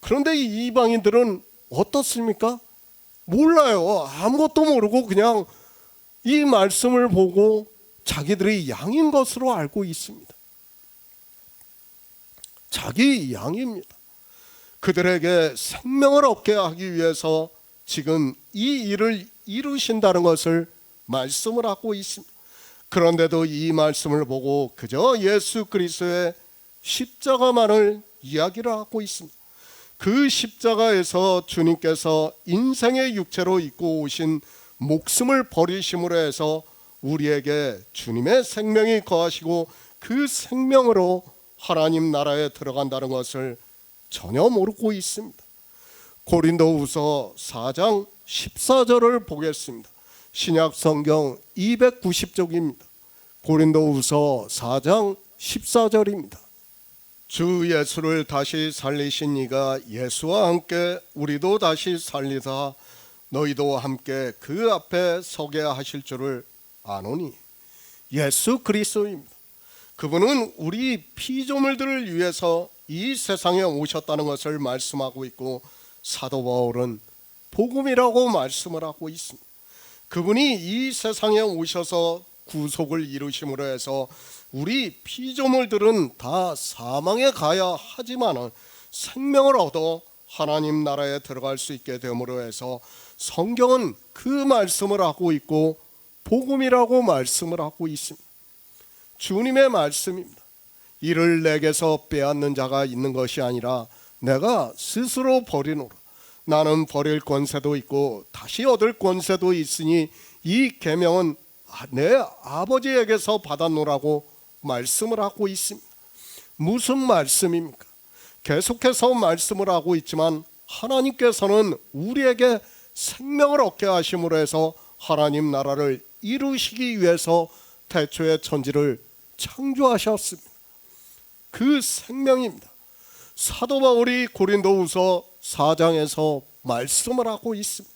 A: 그런데 이 이방인들은 어떻습니까? 몰라요. 아무것도 모르고 그냥 이 말씀을 보고 자기들이 양인 것으로 알고 있습니다. 자기 양입니다. 그들에게 생명을 얻게 하기 위해서 지금 이 일을 이루신다는 것을 말씀을 하고 있습니다. 그런데도 이 말씀을 보고 그저 예수 그리스도의 십자가만을 이야기를 하고 있습니다. 그 십자가에서 주님께서 인생의 육체로 입고 오신 목숨을 버리심으로 해서 우리에게 주님의 생명이 거하시고 그 생명으로 하나님 나라에 들어간다는 것을 전혀 모르고 있습니다. 고린도후서 4장 14절을 보겠습니다. 신약 성경 290쪽입니다. 고린도후서 4장 14절입니다. 주 예수를 다시 살리신 이가 예수와 함께 우리도 다시 살리사 너희도 함께 그 앞에 서게 하실 줄을 아노니. 예수 그리스도입니다. 그분은 우리 피조물들을 위해서 이 세상에 오셨다는 것을 말씀하고 있고, 사도 바울은 복음이라고 말씀을 하고 있습니다. 그분이 이 세상에 오셔서 구속을 이루심으로 해서 우리 피조물들은 다 사망에 가야 하지만 생명을 얻어 하나님 나라에 들어갈 수 있게 됨으로 해서 성경은 그 말씀을 하고 있고 복음이라고 말씀을 하고 있습니다. 주님의 말씀입니다. 이를 내게서 빼앗는 자가 있는 것이 아니라 내가 스스로 버리노라. 나는 버릴 권세도 있고 다시 얻을 권세도 있으니 이 계명은 내 아버지에게서 받았노라고 말씀을 하고 있습니다. 무슨 말씀입니까? 계속해서 말씀을 하고 있지만 하나님께서는 우리에게 생명을 얻게 하심으로 해서 하나님 나라를 이루시기 위해서 태초에 천지를 창조하셨습니다. 그 생명입니다. 사도 바울이 고린도후서 4장에서 말씀을 하고 있습니다.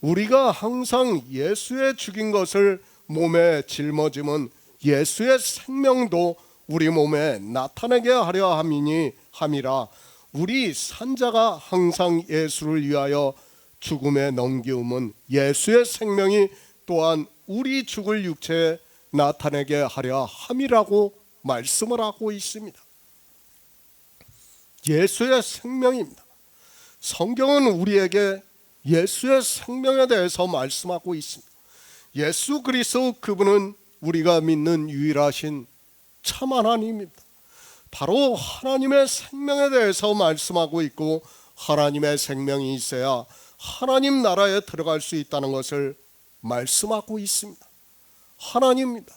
A: 우리가 항상 예수의 죽인 것을 몸에 짊어지면 예수의 생명도 우리 몸에 나타내게 하려 함이라. 우리 산자가 항상 예수를 위하여 죽음에 넘기움은 예수의 생명이 또한 우리 죽을 육체에 나타내게 하려 함이라고 말씀을 하고 있습니다. 예수의 생명입니다. 성경은 우리에게 예수의 생명에 대해서 말씀하고 있습니다. 예수 그리스도, 그분은 우리가 믿는 유일하신 참 하나님입니다. 바로 하나님의 생명에 대해서 말씀하고 있고, 하나님의 생명이 있어야 하나님 나라에 들어갈 수 있다는 것을 말씀하고 있습니다. 하나님입니다.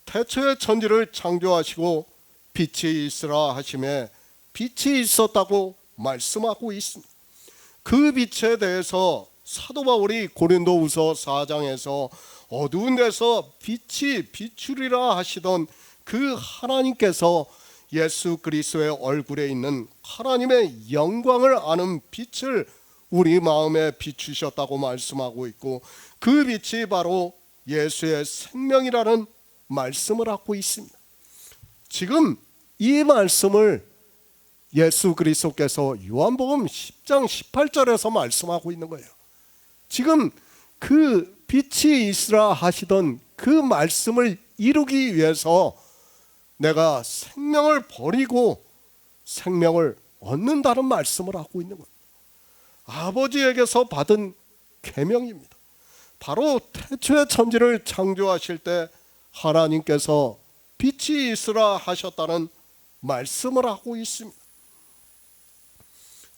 A: 태초에 천지를 창조하시고 빛이 있으라 하심에 빛이 있었다고 말씀하고 있습니다. 그 빛에 대해서 사도 바울이 고린도후서 4장에서 어두운 데서 빛이 비추리라 하시던 그 하나님께서 예수 그리스도의 얼굴에 있는 하나님의 영광을 아는 빛을 우리 마음에 비추셨다고 말씀하고 있고, 그 빛이 바로 예수의 생명이라는 말씀을 하고 있습니다. 지금 이 말씀을 예수 그리스도께서 요한복음 10장 18절에서 말씀하고 있는 거예요. 지금 그 빛이 있으라 하시던 그 말씀을 이루기 위해서 내가 생명을 버리고 생명을 얻는다는 말씀을 하고 있는 거예요. 아버지에게서 받은 계명입니다. 바로 태초에 천지를 창조하실 때 하나님께서 빛이 있으라 하셨다는 말씀을 하고 있습니다.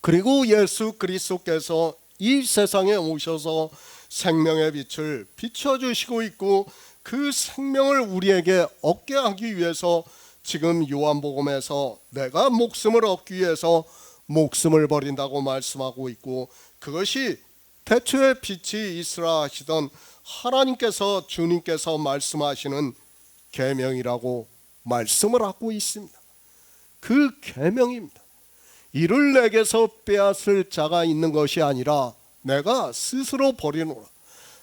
A: 그리고 예수 그리스도께서 이 세상에 오셔서 생명의 빛을 비춰주시고 있고, 그 생명을 우리에게 얻게 하기 위해서 지금 요한복음에서 내가 목숨을 얻기 위해서 목숨을 버린다고 말씀하고 있고, 그것이 태초에 빛이 있으라 하시던 하나님께서, 주님께서 말씀하시는 계명이라고 말씀을 하고 있습니다. 그 계명입니다. 이를 내게서 빼앗을 자가 있는 것이 아니라 내가 스스로 버리노라.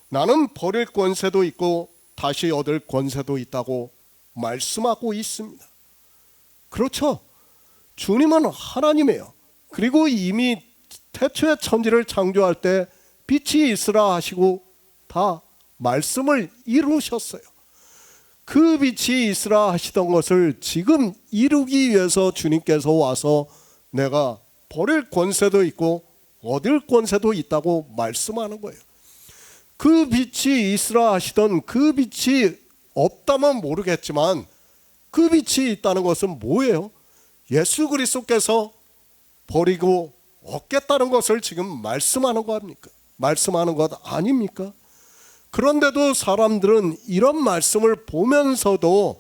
A: 나는 버릴 권세도 있고 다시 얻을 권세도 있다고 말씀하고 있습니다. 그렇죠. 주님은 하나님이에요. 그리고 이미 태초에 천지를 창조할 때 빛이 있으라 하시고 다 말씀을 이루셨어요. 그 빛이 있으라 하시던 것을 지금 이루기 위해서 주님께서 와서 내가 버릴 권세도 있고 얻을 권세도 있다고 말씀하는 거예요. 그 빛이 있으라 하시던 그 빛이 없다면 모르겠지만 그 빛이 있다는 것은 뭐예요? 예수 그리스도께서 버리고 얻겠다는 것을 지금 말씀하는 거 아닙니까? 말씀하는 것 아닙니까? 그런데도 사람들은 이런 말씀을 보면서도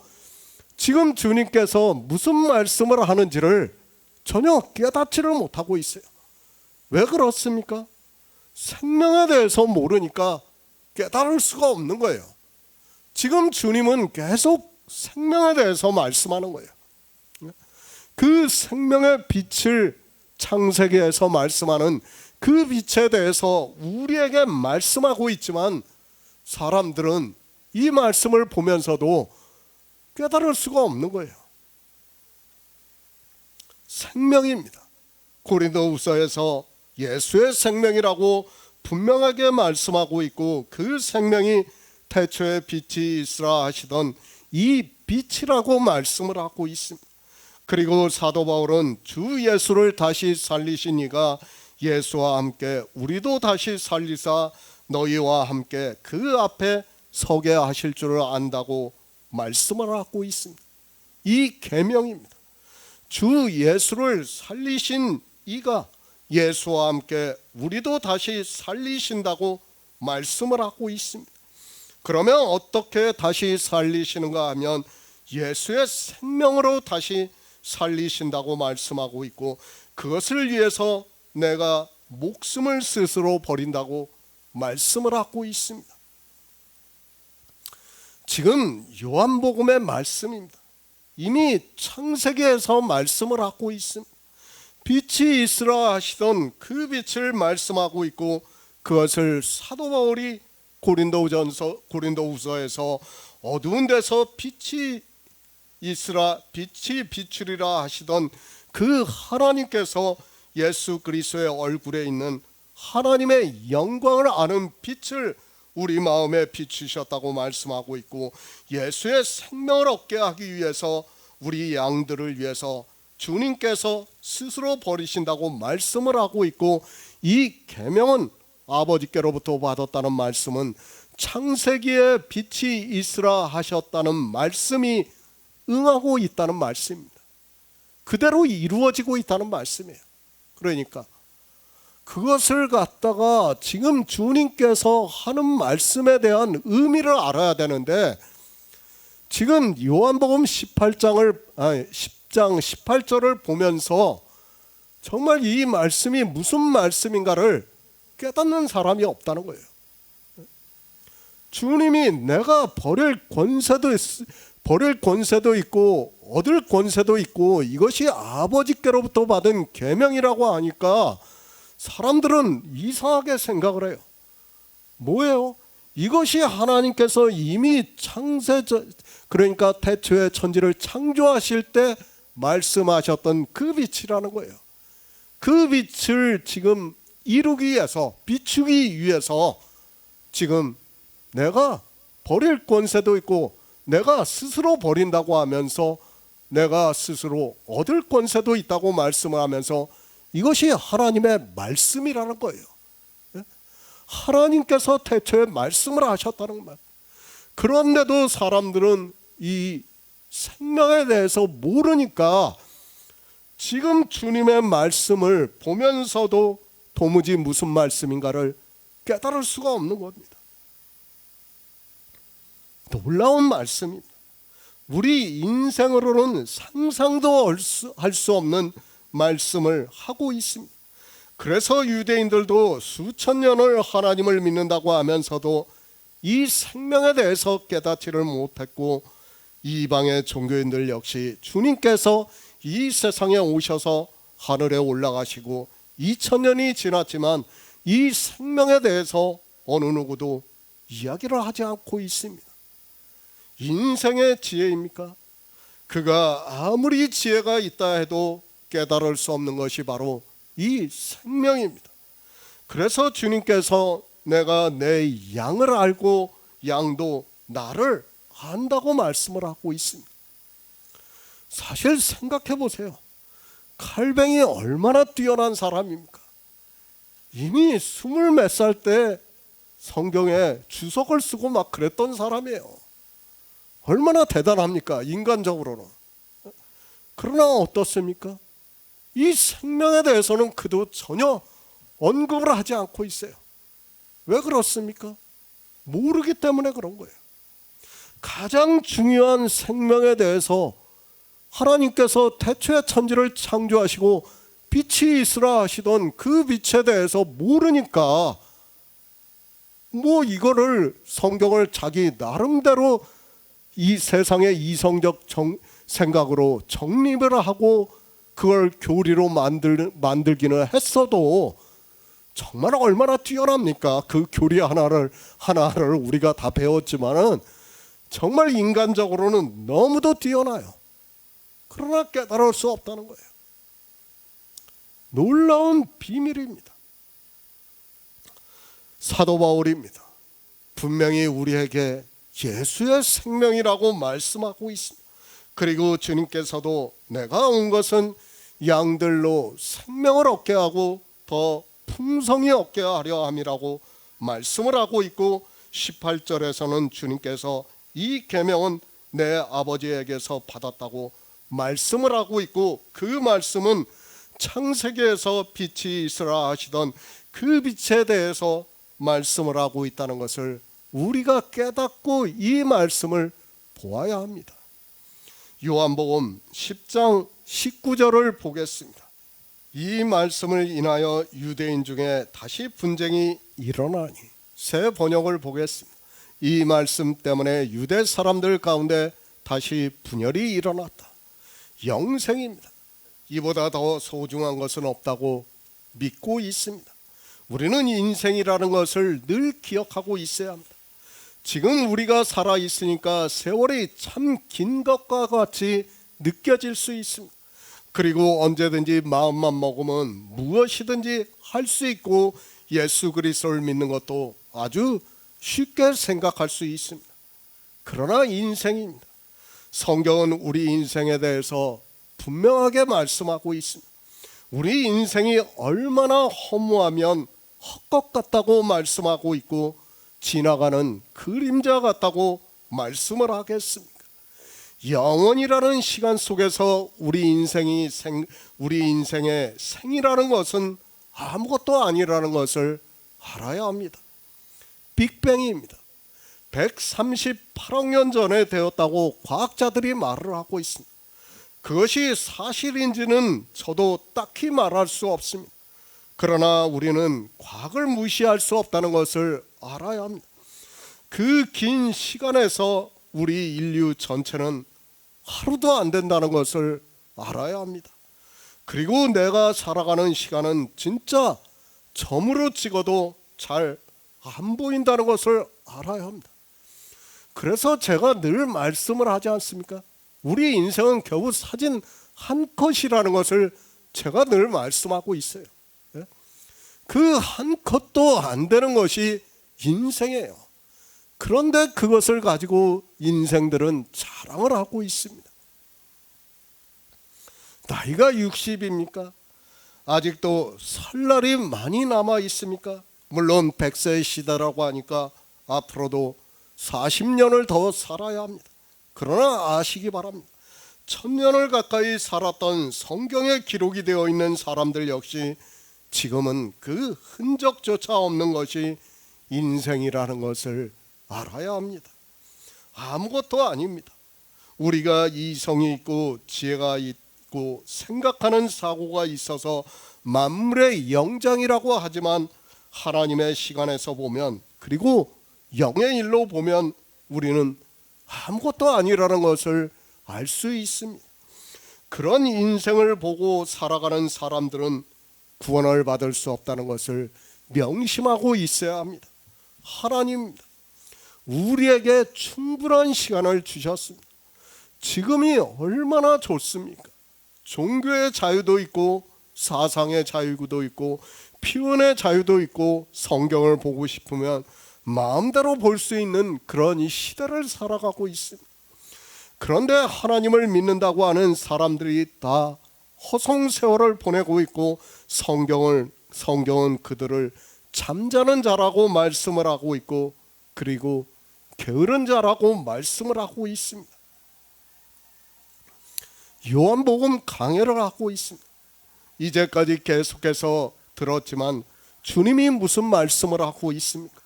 A: 지금 주님께서 무슨 말씀을 하는지를 전혀 깨닫지를 못하고 있어요. 왜 그렇습니까? 생명에 대해서 모르니까 깨달을 수가 없는 거예요. 지금 주님은 계속 생명에 대해서 말씀하는 거예요. 그 생명의 빛을 창세기에서 말씀하는 그 빛에 대해서 우리에게 말씀하고 있지만 사람들은 이 말씀을 보면서도 깨달을 수가 없는 거예요. 생명입니다. 고린도후서에서 예수의 생명이라고 분명하게 말씀하고 있고, 그 생명이 태초에 빛이 있으라 하시던 이 빛이라고 말씀을 하고 있습니다. 그리고 사도 바울은 주 예수를 다시 살리신 이가 예수와 함께 우리도 다시 살리사 너희와 함께 그 앞에 서게 하실 줄을 안다고 말씀을 하고 있습니다. 이 계명입니다. 주 예수를 살리신 이가 예수와 함께 우리도 다시 살리신다고 말씀을 하고 있습니다. 그러면 어떻게 다시 살리시는가 하면 예수의 생명으로 다시 살리신다고 말씀하고 있고, 그것을 위해서 내가 목숨을 스스로 버린다고 말씀을 하고 있습니다. 지금 요한복음의 말씀입니다. 이미 창세기에서 말씀을 하고 있습니다. 빛이 있으라 하시던 그 빛을 말씀하고 있고, 그것을 사도 바울이 고린도후서에서 어두운 데서 빛이 있으라, 빛이 비추리라 하시던 그 하나님께서 예수 그리스도의 얼굴에 있는 하나님의 영광을 아는 빛을 우리 마음에 비추셨다고 말씀하고 있고, 예수의 생명을 얻게 하기 위해서 우리 양들을 위해서 주님께서 스스로 버리신다고 말씀을 하고 있고, 이 계명은 아버지께로부터 받았다는 말씀은 창세기에 빛이 있으라 하셨다는 말씀이 응하고 있다는 말씀입니다. 그대로 이루어지고 있다는 말씀이에요. 그러니까 그것을 갖다가 지금 주님께서 하는 말씀에 대한 의미를 알아야 되는데, 지금 요한복음 10장 18절을 보면서 정말 이 말씀이 무슨 말씀인가를 깨닫는 사람이 없다는 거예요. 주님이 내가 버릴 권세도 있고 얻을 권세도 있고 이것이 아버지께로부터 받은 계명이라고 하니까 사람들은 이상하게 생각을 해요. 뭐예요? 이것이 하나님께서 이미 그러니까 태초에 천지를 창조하실 때 말씀하셨던 그 빛이라는 거예요. 그 빛을 지금 이루기 위해서, 비추기 위해서 지금 내가 버릴 권세도 있고 내가 스스로 버린다고 하면서 내가 스스로 얻을 권세도 있다고 말씀을 하면서 이것이 하나님의 말씀이라는 거예요. 하나님께서 태초에 말씀을 하셨다는 말. 그런데도 사람들은 이 생명에 대해서 모르니까 지금 주님의 말씀을 보면서도 도무지 무슨 말씀인가를 깨달을 수가 없는 겁니다. 놀라운 말씀입니다. 우리 인생으로는 상상도 할 수 없는 말씀을 하고 있습니다. 그래서 유대인들도 수천 년을 하나님을 믿는다고 하면서도 이 생명에 대해서 깨닫지를 못했고, 이방의 종교인들 역시 주님께서 이 세상에 오셔서 하늘에 올라가시고 2000년이 지났지만 이 생명에 대해서 어느 누구도 이야기를 하지 않고 있습니다. 인생의 지혜입니까? 그가 아무리 지혜가 있다 해도 깨달을 수 없는 것이 바로 이 생명입니다. 그래서 주님께서 내가 내 양을 알고 양도 나를 안다고 말씀을 하고 있습니다. 사실 생각해 보세요. 칼뱅이 얼마나 뛰어난 사람입니까? 이미 20몇 살 때 성경에 주석을 쓰고 막 그랬던 사람이에요. 얼마나 대단합니까? 인간적으로는. 그러나 어떻습니까? 이 생명에 대해서는 그도 전혀 언급을 하지 않고 있어요. 왜 그렇습니까? 모르기 때문에 그런 거예요. 가장 중요한 생명에 대해서 하나님께서 태초에 천지를 창조하시고 빛이 있으라 하시던 그 빛에 대해서 모르니까 뭐 이거를 성경을 자기 나름대로 이 세상의 이성적 생각으로 정립을 하고 그걸 교리로 만들기는 했어도 정말 얼마나 뛰어납니까? 그 교리 하나를 우리가 다 배웠지만은 정말 인간적으로는 너무도 뛰어나요. 그러나 깨달을 수 없다는 거예요. 놀라운 비밀입니다. 사도 바울입니다. 분명히 우리에게 예수의 생명이라고 말씀하고 있습니다. 그리고 주님께서도 내가 온 것은 양들로 생명을 얻게 하고 더 풍성히 얻게 하려 함이라고 말씀을 하고 있고, 18절에서는 주님께서 이 계명은 내 아버지에게서 받았다고 말씀을 하고 있고, 그 말씀은 창세기에서 빛이 있으라 하시던 그 빛에 대해서 말씀을 하고 있다는 것을 우리가 깨닫고 이 말씀을 보아야 합니다. 요한복음 10장 19절을 보겠습니다. 이 말씀을 인하여 유대인 중에 다시 분쟁이 일어나니, 새 번역을 보겠습니다. 이 말씀 때문에 유대 사람들 가운데 다시 분열이 일어났다. 영생입니다. 이보다 더 소중한 것은 없다고 믿고 있습니다. 우리는 인생이라는 것을 늘 기억하고 있어야 합니다. 지금 우리가 살아 있으니까 세월이 참 긴 것과 같이 느껴질 수 있습니다. 그리고 언제든지 마음만 먹으면 무엇이든지 할 수 있고 예수 그리스도를 믿는 것도 아주 쉽게 생각할 수 있습니다. 그러나 인생입니다. 성경은 우리 인생에 대해서 분명하게 말씀하고 있습니다. 우리 인생이 얼마나 허무하면 헛것 같다고 말씀하고 있고 지나가는 그림자 같다고 말씀을 하겠습니까? 영원이라는 시간 속에서 우리 인생의 생이라는 것은 아무것도 아니라는 것을 알아야 합니다. 빅뱅입니다. 138억 년 전에 되었다고 과학자들이 말을 하고 있습니다. 그것이 사실인지는 저도 딱히 말할 수 없습니다. 그러나 우리는 과학을 무시할 수 없다는 것을 알아야 합니다. 그 긴 시간에서 우리 인류 전체는 하루도 안 된다는 것을 알아야 합니다. 그리고 내가 살아가는 시간은 진짜 점으로 찍어도 잘 안 보인다는 것을 알아야 합니다. 그래서 제가 늘 말씀을 하지 않습니까? 우리 인생은 겨우 사진 한 컷이라는 것을 제가 늘 말씀하고 있어요. 그 한 컷도 안 되는 것이 인생이에요. 그런데 그것을 가지고 인생들은 자랑을 하고 있습니다. 나이가 60입니까? 아직도 살 날이 많이 남아 있습니까? 물론 100세의 시대라고 하니까 앞으로도 40년을 더 살아야 합니다. 그러나 아시기 바랍니다. 1000년을 가까이 살았던 성경에 기록이 되어 있는 사람들 역시 지금은 그 흔적조차 없는 것이 인생이라는 것을 알아야 합니다. 아무것도 아닙니다. 우리가 이성이 있고 지혜가 있고 생각하는 사고가 있어서 만물의 영장이라고 하지만 하나님의 시간에서 보면, 그리고 영의 일로 보면 우리는 아무것도 아니라는 것을 알 수 있습니다. 그런 인생을 보고 살아가는 사람들은 구원을 받을 수 없다는 것을 명심하고 있어야 합니다. 하나님입니다. 우리에게 충분한 시간을 주셨습니다. 지금이 얼마나 좋습니까? 종교의 자유도 있고 사상의 자유도 있고 표현의 자유도 있고 성경을 보고 싶으면 마음대로 볼 수 있는 그런 이 시대를 살아가고 있습니다. 그런데 하나님을 믿는다고 하는 사람들이 다 허송세월을 보내고 있고 성경은 그들을 잠자는 자라고 말씀을 하고 있고 그리고 게으른 자라고 말씀을 하고 있습니다. 요한복음 강해를 하고 있습니다. 이제까지 계속해서 들었지만 주님이 무슨 말씀을 하고 있습니까?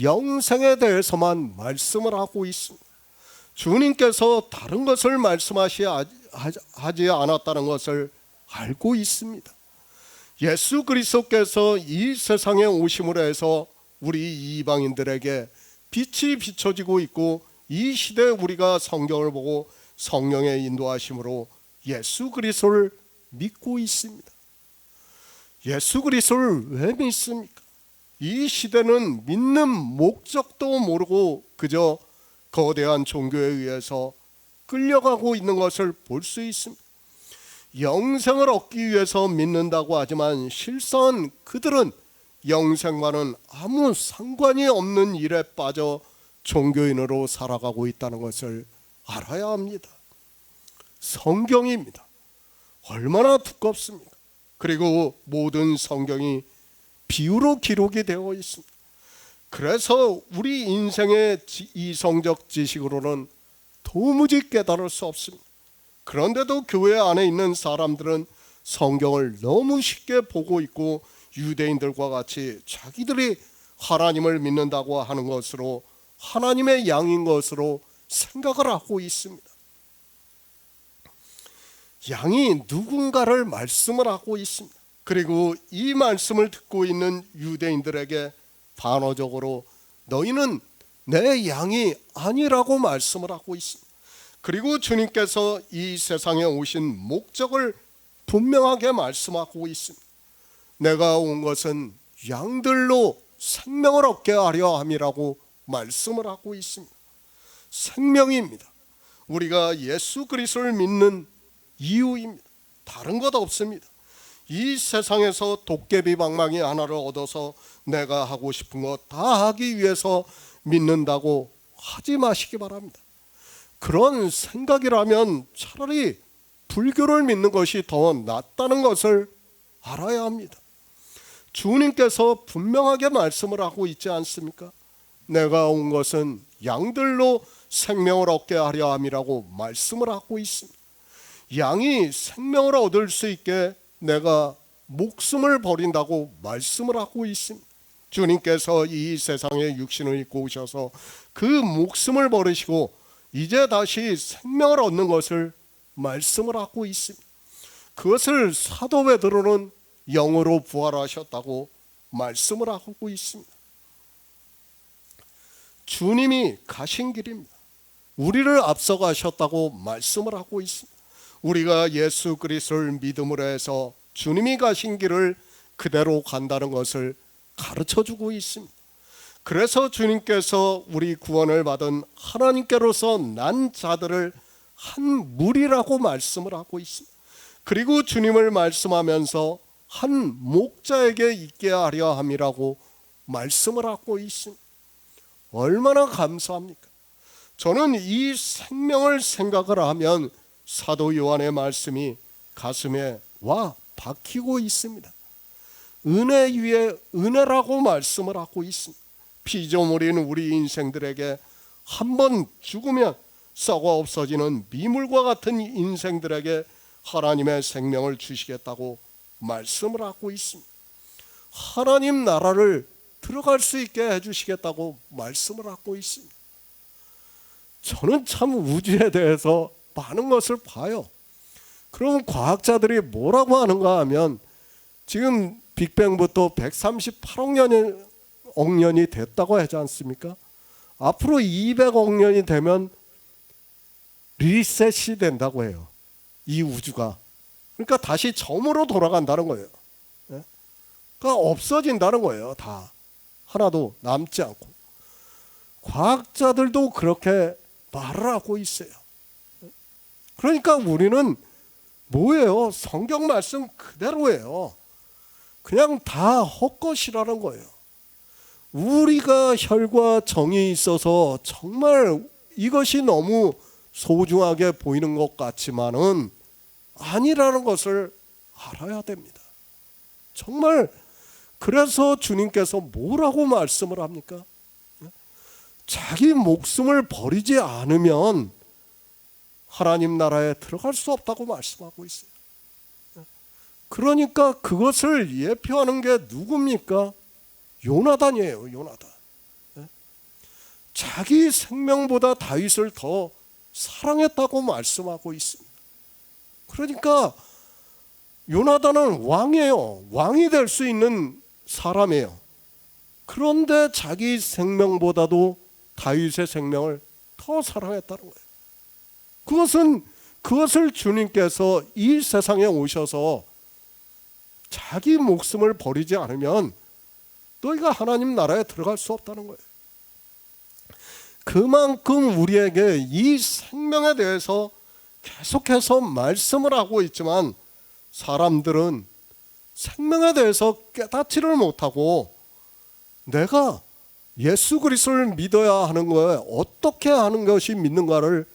A: 영생에 대해서만 말씀을 하고 있습니다. 주님께서 다른 것을 말씀하지 않았다는 것을 알고 있습니다. 예수 그리스도께서 이 세상에 오심으로 해서 우리 이방인들에게 빛이 비춰지고 있고 이 시대에 우리가 성경을 보고 성령의 인도하심으로 예수 그리스도를 믿고 있습니다. 예수 그리스도를 왜 믿습니까? 이 시대는 믿는 목적도 모르고 그저 거대한 종교에 의해서 끌려가고 있는 것을 볼 수 있습니다. 영생을 얻기 위해서 믿는다고 하지만 실상 그들은 영생과는 아무 상관이 없는 일에 빠져 종교인으로 살아가고 있다는 것을 알아야 합니다. 성경입니다. 얼마나 두껍습니까? 그리고 모든 성경이 비유로 기록이 되어 있습니다. 그래서 우리 인생의 이성적 지식으로는 도무지 깨달을 수 없습니다. 그런데도 교회 안에 있는 사람들은 성경을 너무 쉽게 보고 있고 유대인들과 같이 자기들이 하나님을 믿는다고 하는 것으로 하나님의 양인 것으로 생각을 하고 있습니다. 양이 누군가를 말씀을 하고 있습니다. 그리고 이 말씀을 듣고 있는 유대인들에게 반어적으로 너희는 내 양이 아니라고 말씀을 하고 있습니다. 그리고 주님께서 이 세상에 오신 목적을 분명하게 말씀하고 있습니다. 내가 온 것은 양들로 생명을 얻게 하려 함이라고 말씀을 하고 있습니다. 생명입니다. 우리가 예수 그리스도를 믿는 이유입니다. 다른 것 없습니다. 이 세상에서 도깨비 방망이 하나를 얻어서 내가 하고 싶은 거 다 하기 위해서 믿는다고 하지 마시기 바랍니다. 그런 생각이라면 차라리 불교를 믿는 것이 더 낫다는 것을 알아야 합니다. 주님께서 분명하게 말씀을 하고 있지 않습니까? 내가 온 것은 양들로 생명을 얻게 하려 함이라고 말씀을 하고 있습니다. 양이 생명을 얻을 수 있게 내가 목숨을 버린다고 말씀을 하고 있습니다. 주님께서 이 세상에 육신을 입고 오셔서 그 목숨을 버리시고 이제 다시 생명을 얻는 것을 말씀을 하고 있습니다. 그것을 사도 베드로는 영으로 부활하셨다고 말씀을 하고 있습니다. 주님이 가신 길입니다. 우리를 앞서가셨다고 말씀을 하고 있습니다. 우리가 예수 그리스도를 믿음으로 해서 주님이 가신 길을 그대로 간다는 것을 가르쳐주고 있습니다. 그래서 주님께서 우리 구원을 받은 하나님께로서 난 자들을 한 무리라고 말씀을 하고 있습니다. 그리고 주님을 말씀하면서 한 목자에게 있게 하려 함이라고 말씀을 하고 있습니다. 얼마나 감사합니까? 저는 이 생명을 생각을 하면 사도 요한의 말씀이 가슴에 와 박히고 있습니다. 은혜 위에 은혜라고 말씀을 하고 있습니다. 피조물인 우리 인생들에게 한 번 죽으면 썩어 없어지는 미물과 같은 인생들에게 하나님의 생명을 주시겠다고 말씀을 하고 있습니다. 하나님 나라를 들어갈 수 있게 해주시겠다고 말씀을 하고 있습니다. 저는 참 우주에 대해서 많은 것을 봐요. 그럼 과학자들이 뭐라고 하는가 하면 지금 빅뱅부터 138억 년이 됐다고 하지 않습니까? 앞으로 200억 년이 되면 리셋이 된다고 해요. 이 우주가. 그러니까 다시 점으로 돌아간다는 거예요. 그러니까 없어진다는 거예요. 다. 하나도 남지 않고. 과학자들도 그렇게 말을 하고 있어요. 그러니까 우리는 뭐예요? 성경 말씀 그대로예요. 그냥 다 헛것이라는 거예요. 우리가 혈과 정이 있어서 정말 이것이 너무 소중하게 보이는 것 같지만은 아니라는 것을 알아야 됩니다. 정말 그래서 주님께서 뭐라고 말씀을 합니까? 자기 목숨을 버리지 않으면 하나님 나라에 들어갈 수 없다고 말씀하고 있어요. 그러니까 그것을 예표하는 게 누굽니까? 요나단이에요. 요나단. 자기 생명보다 다윗을 더 사랑했다고 말씀하고 있습니다. 그러니까 요나단은 왕이에요. 왕이 될 수 있는 사람이에요. 그런데 자기 생명보다도 다윗의 생명을 더 사랑했다는 거예요. 그것을 주님께서 이 세상에 오셔서 자기 목숨을 버리지 않으면 너희가 하나님 나라에 들어갈 수 없다는 거예요. 그만큼 우리에게 이 생명에 대해서 계속해서 말씀을 하고 있지만 사람들은 생명에 대해서 깨닫지를 못하고 내가 예수 그리스도를 믿어야 하는 거에 어떻게 하는 것이 믿는가를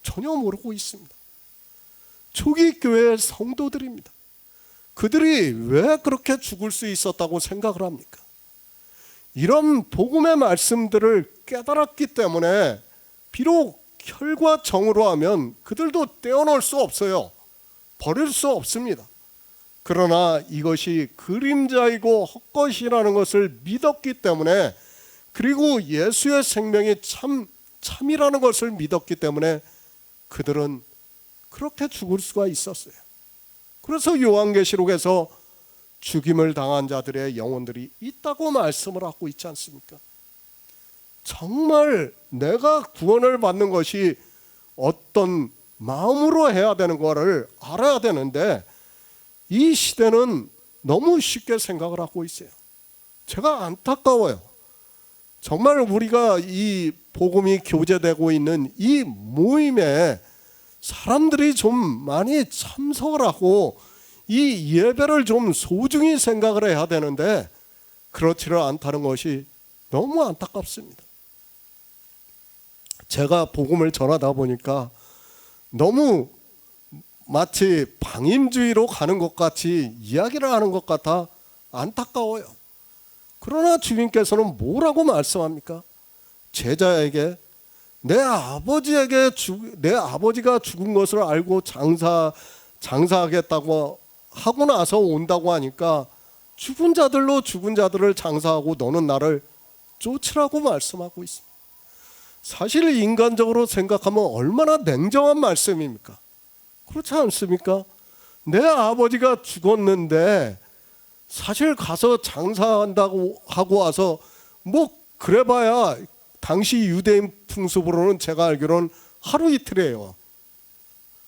A: 전혀 모르고 있습니다. 초기 교회의 성도들입니다. 그들이 왜 그렇게 죽을 수 있었다고 생각을 합니까? 이런 복음의 말씀들을 깨달았기 때문에 비록 혈과 정으로 하면 그들도 떼어놓을 수 없어요. 버릴 수 없습니다. 그러나 이것이 그림자이고 헛것이라는 것을 믿었기 때문에 그리고 예수의 생명이 참이라는 것을 믿었기 때문에 그들은 그렇게 죽을 수가 있었어요. 그래서 요한계시록에서 죽임을 당한 자들의 영혼들이 있다고 말씀을 하고 있지 않습니까? 정말 내가 구원을 받는 것이 어떤 마음으로 해야 되는 거를 알아야 되는데 이 시대는 너무 쉽게 생각을 하고 있어요. 제가 안타까워요. 정말 우리가 이 복음이 교제되고 있는 이 모임에 사람들이 좀 많이 참석을 하고 이 예배를 좀 소중히 생각을 해야 되는데 그렇지를 않다는 것이 너무 안타깝습니다. 제가 복음을 전하다 보니까 너무 마치 방임주의로 가는 것 같이 이야기를 하는 것 같아 안타까워요. 그러나 주님께서는 뭐라고 말씀합니까? 제자에게 내 아버지가 죽은 것을 알고 장사하겠다고 하고 나서 온다고 하니까 죽은 자들을 장사하고 너는 나를 쫓으라고 말씀하고 있습니다. 사실 인간적으로 생각하면 얼마나 냉정한 말씀입니까? 그렇지 않습니까? 내 아버지가 죽었는데 사실 가서 장사한다고 하고 와서 뭐 그래봐야 당시 유대인 풍습으로는 제가 알기로는 하루 이틀이에요.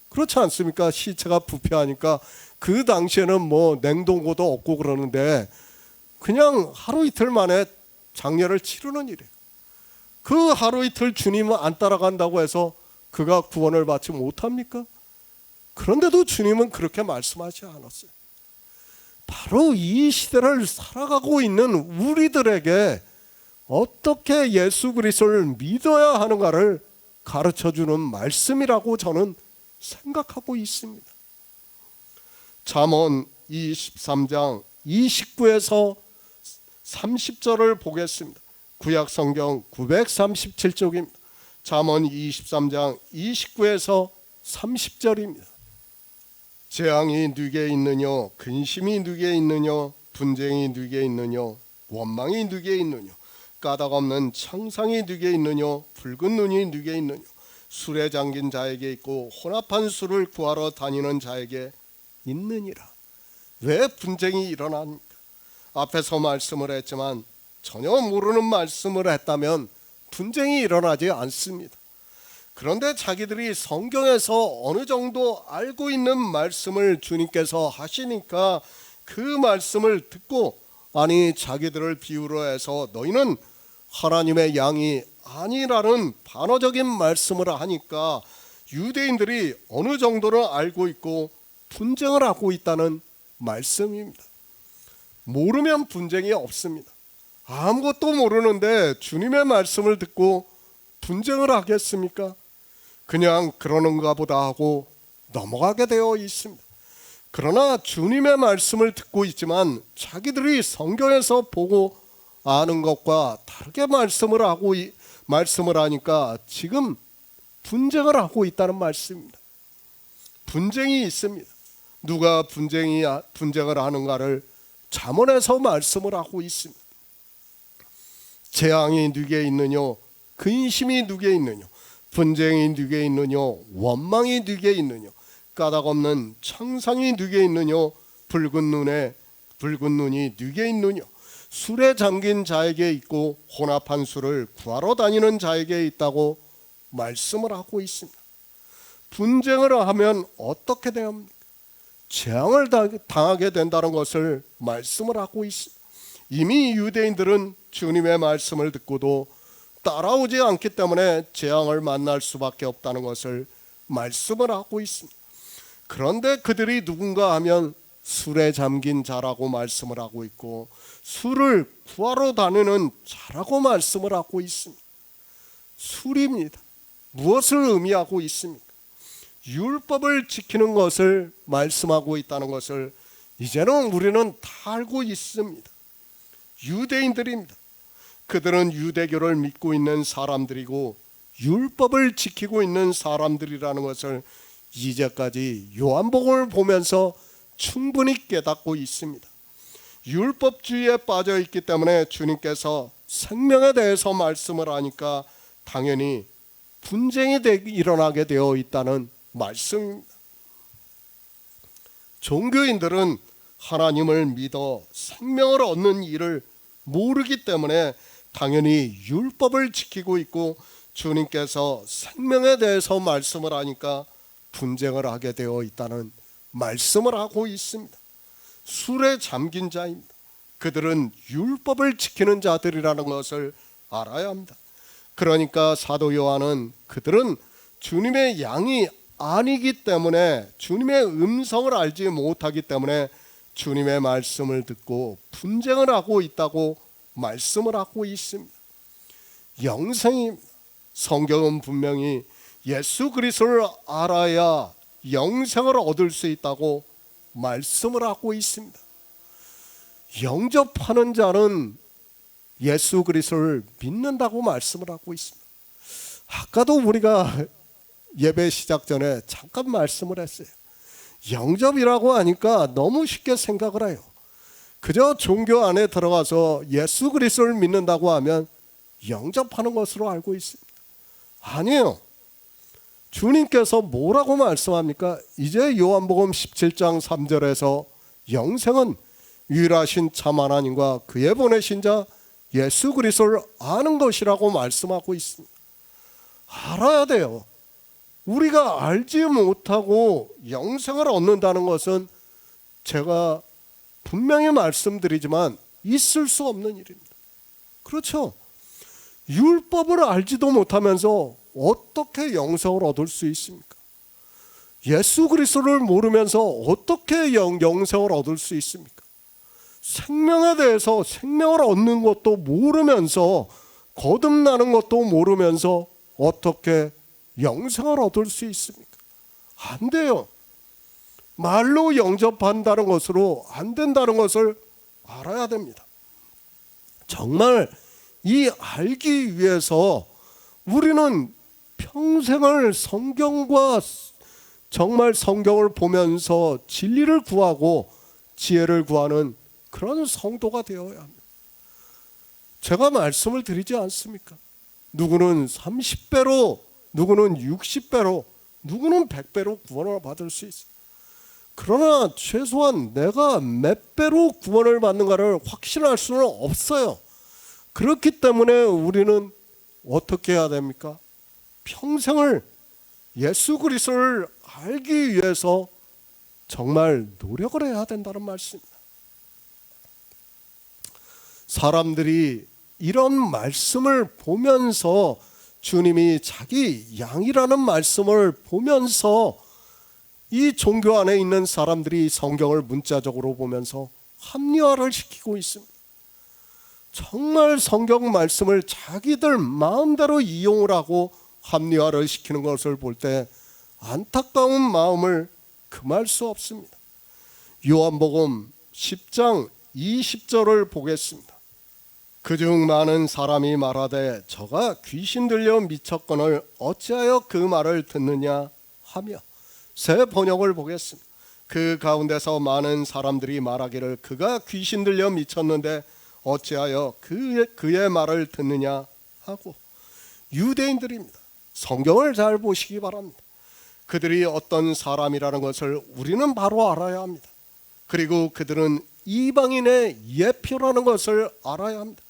A: 그렇지 않습니까? 시체가 부패하니까 그 당시에는 뭐 냉동고도 없고 그러는데 그냥 하루 이틀 만에 장례를 치르는 일이에요. 그 하루 이틀 주님은 안 따라간다고 해서 그가 구원을 받지 못합니까? 그런데도 주님은 그렇게 말씀하지 않았어요. 바로 이 시대를 살아가고 있는 우리들에게 어떻게 예수 그리스도를 믿어야 하는가를 가르쳐주는 말씀이라고 저는 생각하고 있습니다. 잠언 23장 29에서 30절을 보겠습니다. 구약 성경 937쪽입니다. 잠언 23장 29에서 30절입니다. 재앙이 누게 있느냐, 근심이 누게 있느냐, 분쟁이 누게 있느냐, 원망이 누게 있느냐, 까닭 없는 창상이 누게 있느냐, 붉은 눈이 누게 있느냐, 술에 잠긴 자에게 있고 혼합한 술을 구하러 다니는 자에게 있느니라. 왜 분쟁이 일어납니까? 앞에서 말씀을 했지만 전혀 모르는 말씀을 했다면 분쟁이 일어나지 않습니다. 그런데 자기들이 성경에서 어느 정도 알고 있는 말씀을 주님께서 하시니까 그 말씀을 듣고, 아니 자기들을 비유로 해서 너희는 하나님의 양이 아니라는 반어적인 말씀을 하니까 유대인들이 어느 정도는 알고 있고 분쟁을 하고 있다는 말씀입니다. 모르면 분쟁이 없습니다. 아무것도 모르는데 주님의 말씀을 듣고 분쟁을 하겠습니까? 그냥 그러는가 보다 하고 넘어가게 되어 있습니다. 그러나 주님의 말씀을 듣고 있지만 자기들이 성경에서 보고 아는 것과 다르게 말씀을 하니까 지금 분쟁을 하고 있다는 말씀입니다. 분쟁이 있습니다. 누가 분쟁을 하는가를 잠언에서 말씀을 하고 있습니다. 재앙이 누게 있느냐, 근심이 누게 있느냐, 분쟁이 누게 있느냐, 원망이 누게 있느냐, 까닭 없는 창상이 누게 있느냐, 붉은 눈이 누게 있느냐, 술에 잠긴 자에게 있고 혼합한 술을 구하러 다니는 자에게 있다고 말씀을 하고 있습니다. 분쟁을 하면 어떻게 됩니까? 재앙을 당하게 된다는 것을 말씀을 하고 있습니다. 이미 유대인들은 주님의 말씀을 듣고도 따라오지 않기 때문에 재앙을 만날 수밖에 없다는 것을 말씀을 하고 있습니다. 그런데 그들이 누군가 하면 술에 잠긴 자라고 말씀을 하고 있고 술을 구하러 다니는 자라고 말씀을 하고 있습니다. 술입니다. 무엇을 의미하고 있습니까? 율법을 지키는 것을 말씀하고 있다는 것을 이제는 우리는 다 알고 있습니다. 유대인들입니다. 그들은 유대교를 믿고 있는 사람들이고 율법을 지키고 있는 사람들이라는 것을 이제까지 요한복음을 보면서 충분히 깨닫고 있습니다. 율법주의에 빠져 있기 때문에 주님께서 생명에 대해서 말씀을 하니까 당연히 분쟁이 일어나게 되어 있다는 말씀입니다. 종교인들은 하나님을 믿어 생명을 얻는 일을 모르기 때문에 당연히 율법을 지키고 있고 주님께서 생명에 대해서 말씀을 하니까 분쟁을 하게 되어 있다는 말씀을 하고 있습니다. 술에 잠긴 자입니다. 그들은 율법을 지키는 자들이라는 것을 알아야 합니다. 그러니까 사도 요한은 그들은 주님의 양이 아니기 때문에, 주님의 음성을 알지 못하기 때문에 주님의 말씀을 듣고 분쟁을 하고 있다고 말씀을 하고 있습니다. 영생입니다. 성경은 분명히 예수 그리스도를 알아야 영생을 얻을 수 있다고 말씀을 하고 있습니다. 영접하는 자는 예수 그리스도를 믿는다고 말씀을 하고 있습니다. 아까도 우리가 예배 시작 전에 잠깐 말씀을 했어요. 영접이라고 하니까 너무 쉽게 생각을 해요. 그저 종교 안에 들어가서 예수 그리스도를 믿는다고 하면 영접하는 것으로 알고 있습니다. 아니에요. 주님께서 뭐라고 말씀합니까? 이제 요한복음 17장 3절에서 영생은 유일하신 참 하나님과 그의 보내신 자 예수 그리스도를 아는 것이라고 말씀하고 있습니다. 알아야 돼요. 우리가 알지 못하고 영생을 얻는다는 것은 제가 분명히 말씀드리지만 있을 수 없는 일입니다. 그렇죠? 율법을 알지도 못하면서 어떻게 영생을 얻을 수 있습니까? 예수 그리스도를 모르면서 어떻게 영생을 얻을 수 있습니까? 생명에 대해서 생명을 얻는 것도 모르면서 거듭나는 것도 모르면서 어떻게 영생을 얻을 수 있습니까? 안 돼요. 말로 영접한다는 것으로 안 된다는 것을 알아야 됩니다. 정말 이 알기 위해서 우리는 평생을 성경과 정말 성경을 보면서 진리를 구하고 지혜를 구하는 그런 성도가 되어야 합니다. 제가 말씀을 드리지 않습니까? 누구는 30배로, 누구는 60배로, 누구는 100배로 구원을 받을 수 있어요. 그러나 최소한 내가 몇 배로 구원을 받는가를 확신할 수는 없어요. 그렇기 때문에 우리는 어떻게 해야 됩니까? 평생을 예수 그리스도를 알기 위해서 정말 노력을 해야 된다는 말씀입니다. 사람들이 이런 말씀을 보면서 주님이 자기 양이라는 말씀을 보면서 이 종교 안에 있는 사람들이 성경을 문자적으로 보면서 합리화를 시키고 있습니다. 정말 성경 말씀을 자기들 마음대로 이용을 하고 합리화를 시키는 것을 볼 때 안타까운 마음을 금할 수 없습니다. 요한복음 10장 20절을 보겠습니다. 그중 많은 사람이 말하되 저가 귀신 들려 미쳤거늘 어찌하여 그 말을 듣느냐 하며, 새 번역을 보겠습니다. 그 가운데서 많은 사람들이 말하기를 그가 귀신 들려 미쳤는데 어찌하여 그의 말을 듣느냐 하고. 유대인들입니다. 성경을 잘 보시기 바랍니다. 그들이 어떤 사람이라는 것을 우리는 바로 알아야 합니다. 그리고 그들은 이방인의 예표라는 것을 알아야 합니다.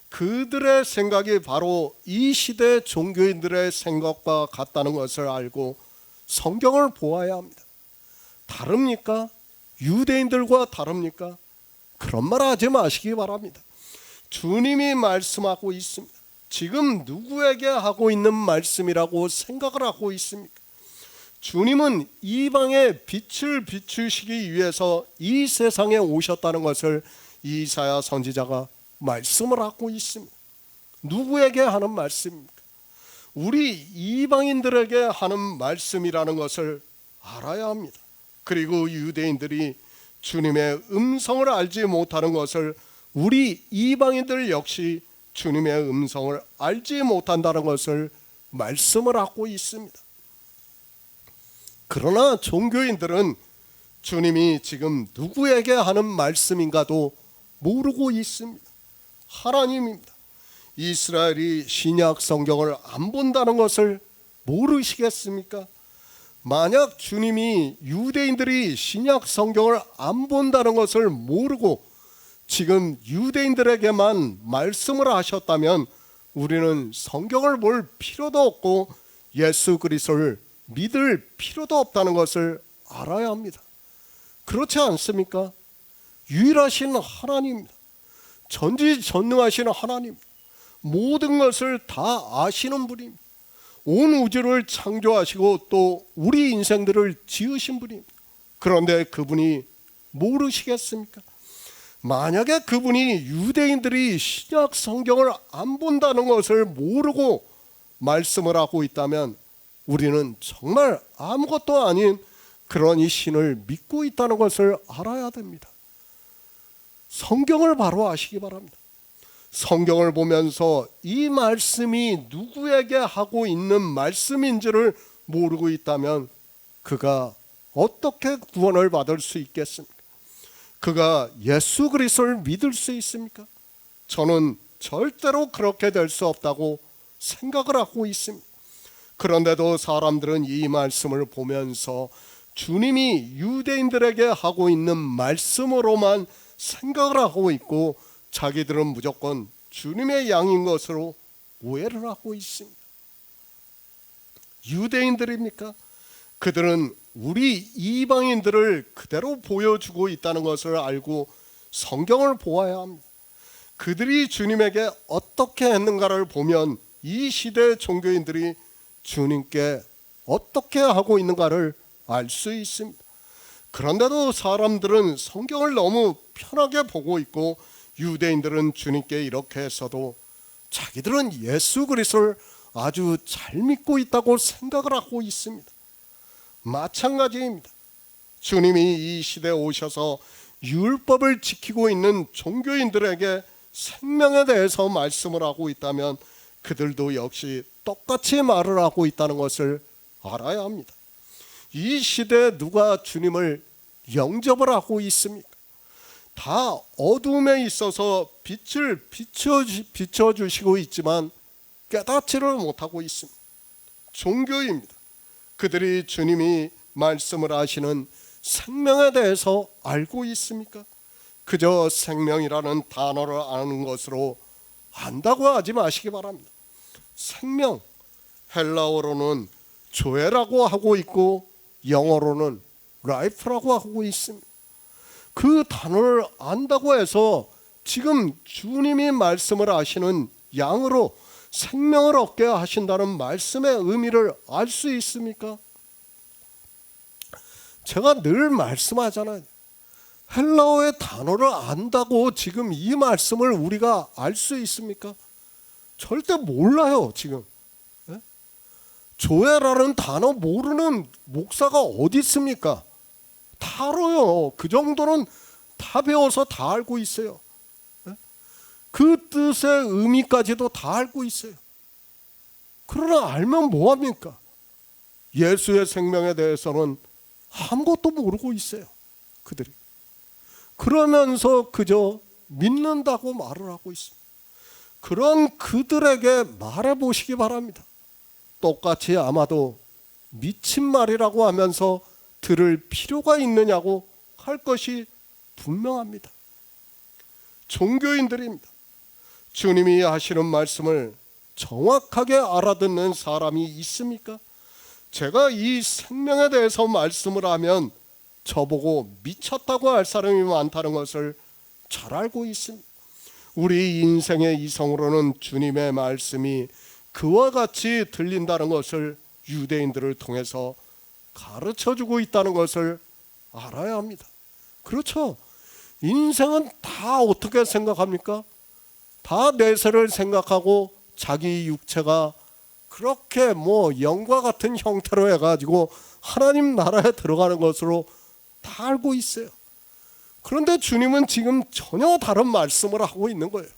A: 그들의 생각이 바로 이 시대 종교인들의 생각과 같다는 것을 알고 성경을 보아야 합니다. 다릅니까? 유대인들과 다릅니까? 그런 말 하지 마시기 바랍니다. 주님이 말씀하고 있습니다. 지금 누구에게 하고 있는 말씀이라고 생각을 하고 있습니까? 주님은 이방의 빛을 비추시기 위해서 이 세상에 오셨다는 것을 이사야 선지자가 말씀을 하고 있습니다. 누구에게 하는 말씀입니까? 우리 이방인들에게 하는 말씀이라는 것을 알아야 합니다. 그리고 유대인들이 주님의 음성을 알지 못하는 것을 우리 이방인들 역시 주님의 음성을 알지 못한다는 것을 말씀을 하고 있습니다. 그러나 종교인들은 주님이 지금 누구에게 하는 말씀인가도 모르고 있습니다. 하나님입니다. 이스라엘이 신약 성경을 안 본다는 것을 모르시겠습니까? 만약 주님이 유대인들이 신약 성경을 안 본다는 것을 모르고 지금 유대인들에게만 말씀을 하셨다면 우리는 성경을 볼 필요도 없고 예수 그리스도를 믿을 필요도 없다는 것을 알아야 합니다. 그렇지 않습니까? 유일하신 하나님입니다. 전지전능하신 하나님, 모든 것을 다 아시는 분입니다. 온 우주를 창조하시고 또 우리 인생들을 지으신 분입니다. 그런데 그분이 모르시겠습니까? 만약에 그분이 유대인들이 신약 성경을 안 본다는 것을 모르고 말씀을 하고 있다면 우리는 정말 아무것도 아닌 그런 이 신을 믿고 있다는 것을 알아야 됩니다. 성경을 바로 아시기 바랍니다. 성경을 보면서 이 말씀이 누구에게 하고 있는 말씀인지를 모르고 있다면 그가 어떻게 구원을 받을 수 있겠습니까? 그가 예수 그리스도를 믿을 수 있습니까? 저는 절대로 그렇게 될 수 없다고 생각을 하고 있습니다. 그런데도 사람들은 이 말씀을 보면서 주님이 유대인들에게 하고 있는 말씀으로만 생각을 하고 있고 자기들은 무조건 주님의 양인 것으로 오해를 하고 있습니다. 유대인들입니까? 그들은 우리 이방인들을 그대로 보여주고 있다는 것을 알고 성경을 보아야 합니다. 그들이 주님에게 어떻게 했는가를 보면 이 시대 종교인들이 주님께 어떻게 하고 있는가를 알 수 있습니다. 그런데도 사람들은 성경을 너무 편하게 보고 있고 유대인들은 주님께 이렇게 했어도 자기들은 예수 그리스도를 아주 잘 믿고 있다고 생각을 하고 있습니다. 마찬가지입니다. 주님이 이 시대에 오셔서 율법을 지키고 있는 종교인들에게 생명에 대해서 말씀을 하고 있다면 그들도 역시 똑같이 말을 하고 있다는 것을 알아야 합니다. 이 시대에 누가 주님을 영접을 하고 있습니까? 다 어둠에 있어서 빛을 비춰주시고 있지만 깨닫지를 못하고 있습니다. 종교입니다. 그들이 주님이 말씀을 하시는 생명에 대해서 알고 있습니까? 그저 생명이라는 단어를 아는 것으로 안다고 하지 마시기 바랍니다. 생명, 헬라어로는 조에라고 하고 있고 영어로는 라이프라고 하고 있습니다. 그 단어를 안다고 해서 지금 주님이 말씀을 하시는 양으로 생명을 얻게 하신다는 말씀의 의미를 알 수 있습니까? 제가 늘 말씀하잖아요. 헬라어의 단어를 안다고 지금 이 말씀을 우리가 알 수 있습니까? 절대 몰라요. 지금 조회라는 단어 모르는 목사가 어디 있습니까? 다 알아요. 그 정도는 다 배워서 다 알고 있어요. 그 뜻의 의미까지도 다 알고 있어요. 그러나 알면 뭐합니까? 예수의 생명에 대해서는 아무것도 모르고 있어요. 그들이. 그러면서 그저 믿는다고 말을 하고 있습니다. 그런 그들에게 말해 보시기 바랍니다. 똑같이 아마도 미친 말이라고 하면서 들을 필요가 있느냐고 할 것이 분명합니다. 종교인들입니다. 주님이 하시는 말씀을 정확하게 알아듣는 사람이 있습니까? 제가 이 생명에 대해서 말씀을 하면 저보고 미쳤다고 할 사람이 많다는 것을 잘 알고 있습니다. 우리 인생의 이성으로는 주님의 말씀이 그와 같이 들린다는 것을 유대인들을 통해서 가르쳐주고 있다는 것을 알아야 합니다. 그렇죠. 인생은 다 어떻게 생각합니까? 다 내세를 생각하고 자기 육체가 그렇게 영과 같은 형태로 해가지고 하나님 나라에 들어가는 것으로 다 알고 있어요. 그런데 주님은 지금 전혀 다른 말씀을 하고 있는 거예요.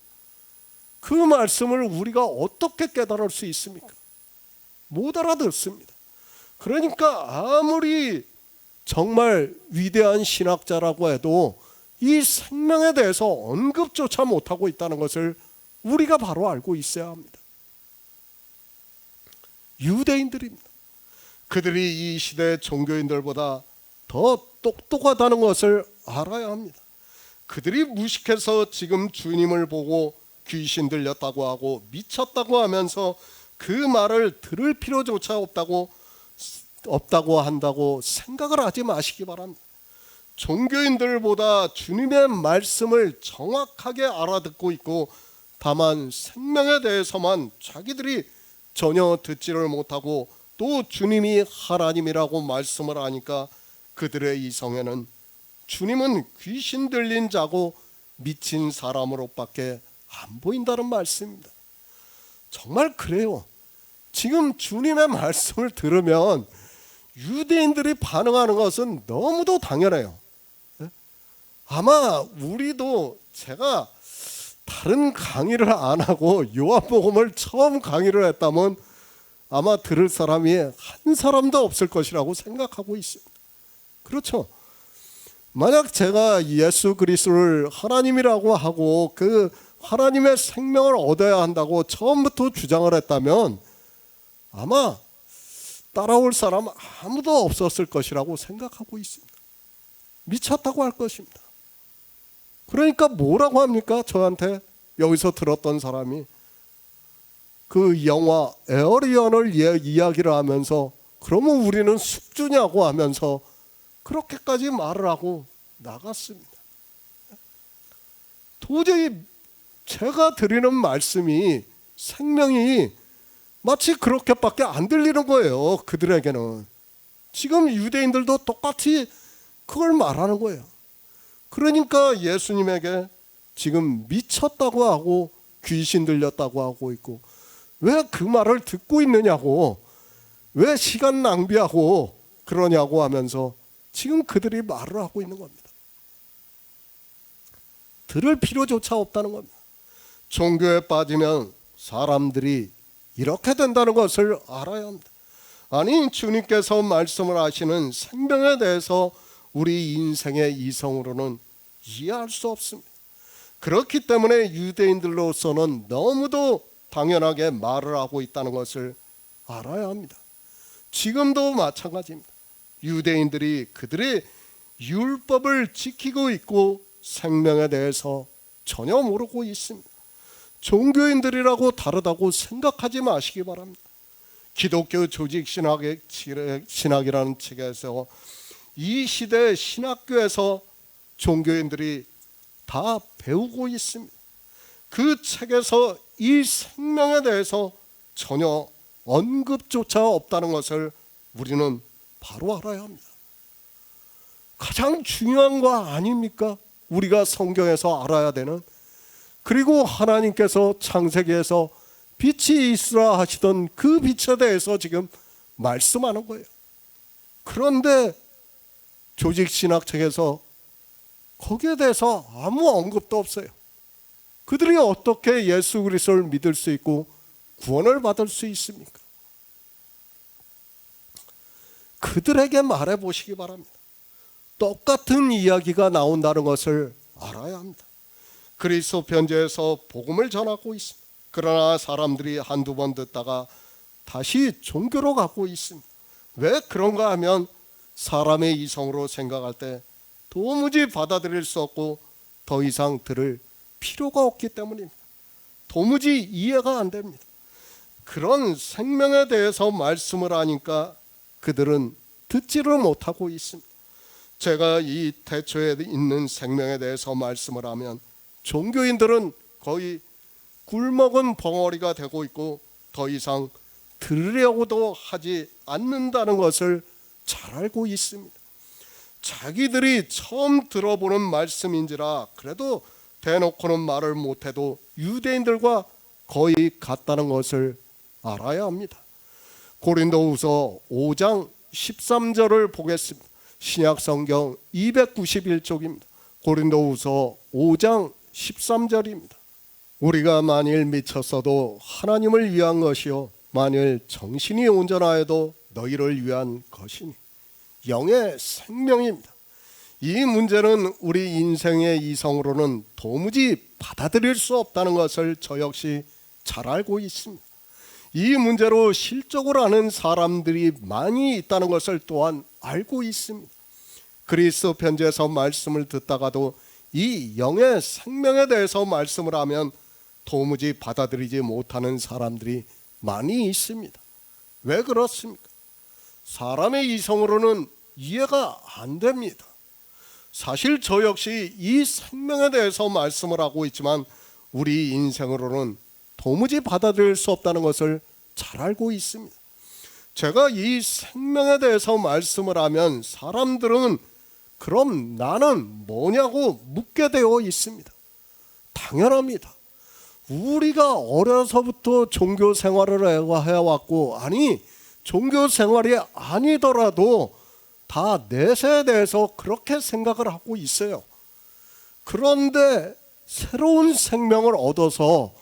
A: 그 말씀을 우리가 어떻게 깨달을 수 있습니까? 못 알아듣습니다. 그러니까 아무리 정말 위대한 신학자라고 해도 이 생명에 대해서 언급조차 못하고 있다는 것을 우리가 바로 알고 있어야 합니다. 유대인들입니다. 그들이 이 시대 종교인들보다 더 똑똑하다는 것을 알아야 합니다. 그들이 무식해서 지금 주님을 보고 귀신 들렸다고 하고 미쳤다고 하면서 그 말을 들을 필요조차 없다고 한다고 생각을 하지 마시기 바랍니다. 종교인들보다 주님의 말씀을 정확하게 알아듣고 있고 다만 생명에 대해서만 자기들이 전혀 듣지를 못하고 또 주님이 하나님이라고 말씀을 하니까 그들의 이성에는 주님은 귀신 들린 자고 미친 사람으로밖에 안 보인다는 말씀입니다. 정말 그래요. 지금 주님의 말씀을 들으면 유대인들이 반응하는 것은 너무도 당연해요. 아마 우리도 제가 다른 강의를 안 하고 요한복음을 처음 강의를 했다면 아마 들을 사람이 한 사람도 없을 것이라고 생각하고 있습니다. 그렇죠. 만약 제가 예수 그리스도를 하나님이라고 하고 그 하나님의 생명을 얻어야 한다고 처음부터 주장을 했다면 아마 따라올 사람 아무도 없었을 것이라고 생각하고 있습니다. 미쳤다고 할 것입니다. 그러니까 뭐라고 합니까? 저한테 여기서 들었던 사람이 그 영화 에어리언을 이야기를 하면서 그러면 우리는 숙주냐고 하면서 그렇게까지 말을 하고 나갔습니다. 도저히 제가 드리는 말씀이 생명이 마치 그렇게밖에 안 들리는 거예요. 그들에게는. 지금 유대인들도 똑같이 그걸 말하는 거예요. 그러니까 예수님에게 지금 미쳤다고 하고 귀신 들렸다고 하고 있고, 왜 그 말을 듣고 있느냐고, 왜 시간 낭비하고 그러냐고 하면서 지금 그들이 말을 하고 있는 겁니다. 들을 필요조차 없다는 겁니다. 종교에 빠지면 사람들이 이렇게 된다는 것을 알아야 합니다. 아니, 주님께서 말씀을 하시는 생명에 대해서 우리 인생의 이성으로는 이해할 수 없습니다. 그렇기 때문에 유대인들로서는 너무도 당연하게 말을 하고 있다는 것을 알아야 합니다. 지금도 마찬가지입니다. 유대인들이 그들의 율법을 지키고 있고 생명에 대해서 전혀 모르고 있습니다. 종교인들이라고 다르다고 생각하지 마시기 바랍니다. 기독교 조직 신학이라는 책에서 이 시대 신학교에서 종교인들이 다 배우고 있습니다. 그 책에서 이 생명에 대해서 전혀 언급조차 없다는 것을 우리는 바로 알아야 합니다. 가장 중요한 거 아닙니까? 우리가 성경에서 알아야 되는, 그리고 하나님께서 창세기에서 빛이 있으라 하시던 그 빛에 대해서 지금 말씀하는 거예요. 그런데 조직신학책에서 거기에 대해서 아무 언급도 없어요. 그들이 어떻게 예수 그리스도를 믿을 수 있고 구원을 받을 수 있습니까? 그들에게 말해 보시기 바랍니다. 똑같은 이야기가 나온다는 것을 알아야 합니다. 그리스도 편지에서 복음을 전하고 있습니다. 그러나 사람들이 한두 번 듣다가 다시 종교로 가고 있습니다. 왜 그런가 하면 사람의 이성으로 생각할 때 도무지 받아들일 수 없고 더 이상 들을 필요가 없기 때문입니다. 도무지 이해가 안 됩니다. 그런 생명에 대해서 말씀을 하니까 그들은 듣지를 못하고 있습니다. 제가 이 태초에 있는 생명에 대해서 말씀을 하면 종교인들은 거의 굴먹은 벙어리가 되고 있고 더 이상 들으려고도 하지 않는다는 것을 잘 알고 있습니다. 자기들이 처음 들어보는 말씀인지라 그래도 대놓고는 말을 못해도 유대인들과 거의 같다는 것을 알아야 합니다. 고린도후서 5장 13절을 보겠습니다. 신약성경 291쪽입니다. 고린도후서 5장 13절입니다. 우리가 만일 미쳤어도 하나님을 위한 것이요 만일 정신이 온전하여도 너희를 위한 것이니 영의 생명입니다. 이 문제는 우리 인생의 이성으로는 도무지 받아들일 수 없다는 것을 저 역시 잘 알고 있습니다. 이 문제로 실족을 하는 사람들이 많이 있다는 것을 또한 알고 있습니다. 그리스도 편지에서 말씀을 듣다가도 이 영의 생명에 대해서 말씀을 하면 도무지 받아들이지 못하는 사람들이 많이 있습니다. 왜 그렇습니까? 사람의 이성으로는 이해가 안 됩니다. 사실 저 역시 이 생명에 대해서 말씀을 하고 있지만 우리 인생으로는 도무지 받아들일 수 없다는 것을 잘 알고 있습니다. 제가 이 생명에 대해서 말씀을 하면 사람들은 그럼 나는 뭐냐고 묻게 되어 있습니다. 당연합니다. 우리가 어려서부터 종교 생활을 해왔고, 아니 종교 생활이 아니더라도 다 내세에 대해서 그렇게 생각을 하고 있어요. 그런데 새로운 생명을 얻어서,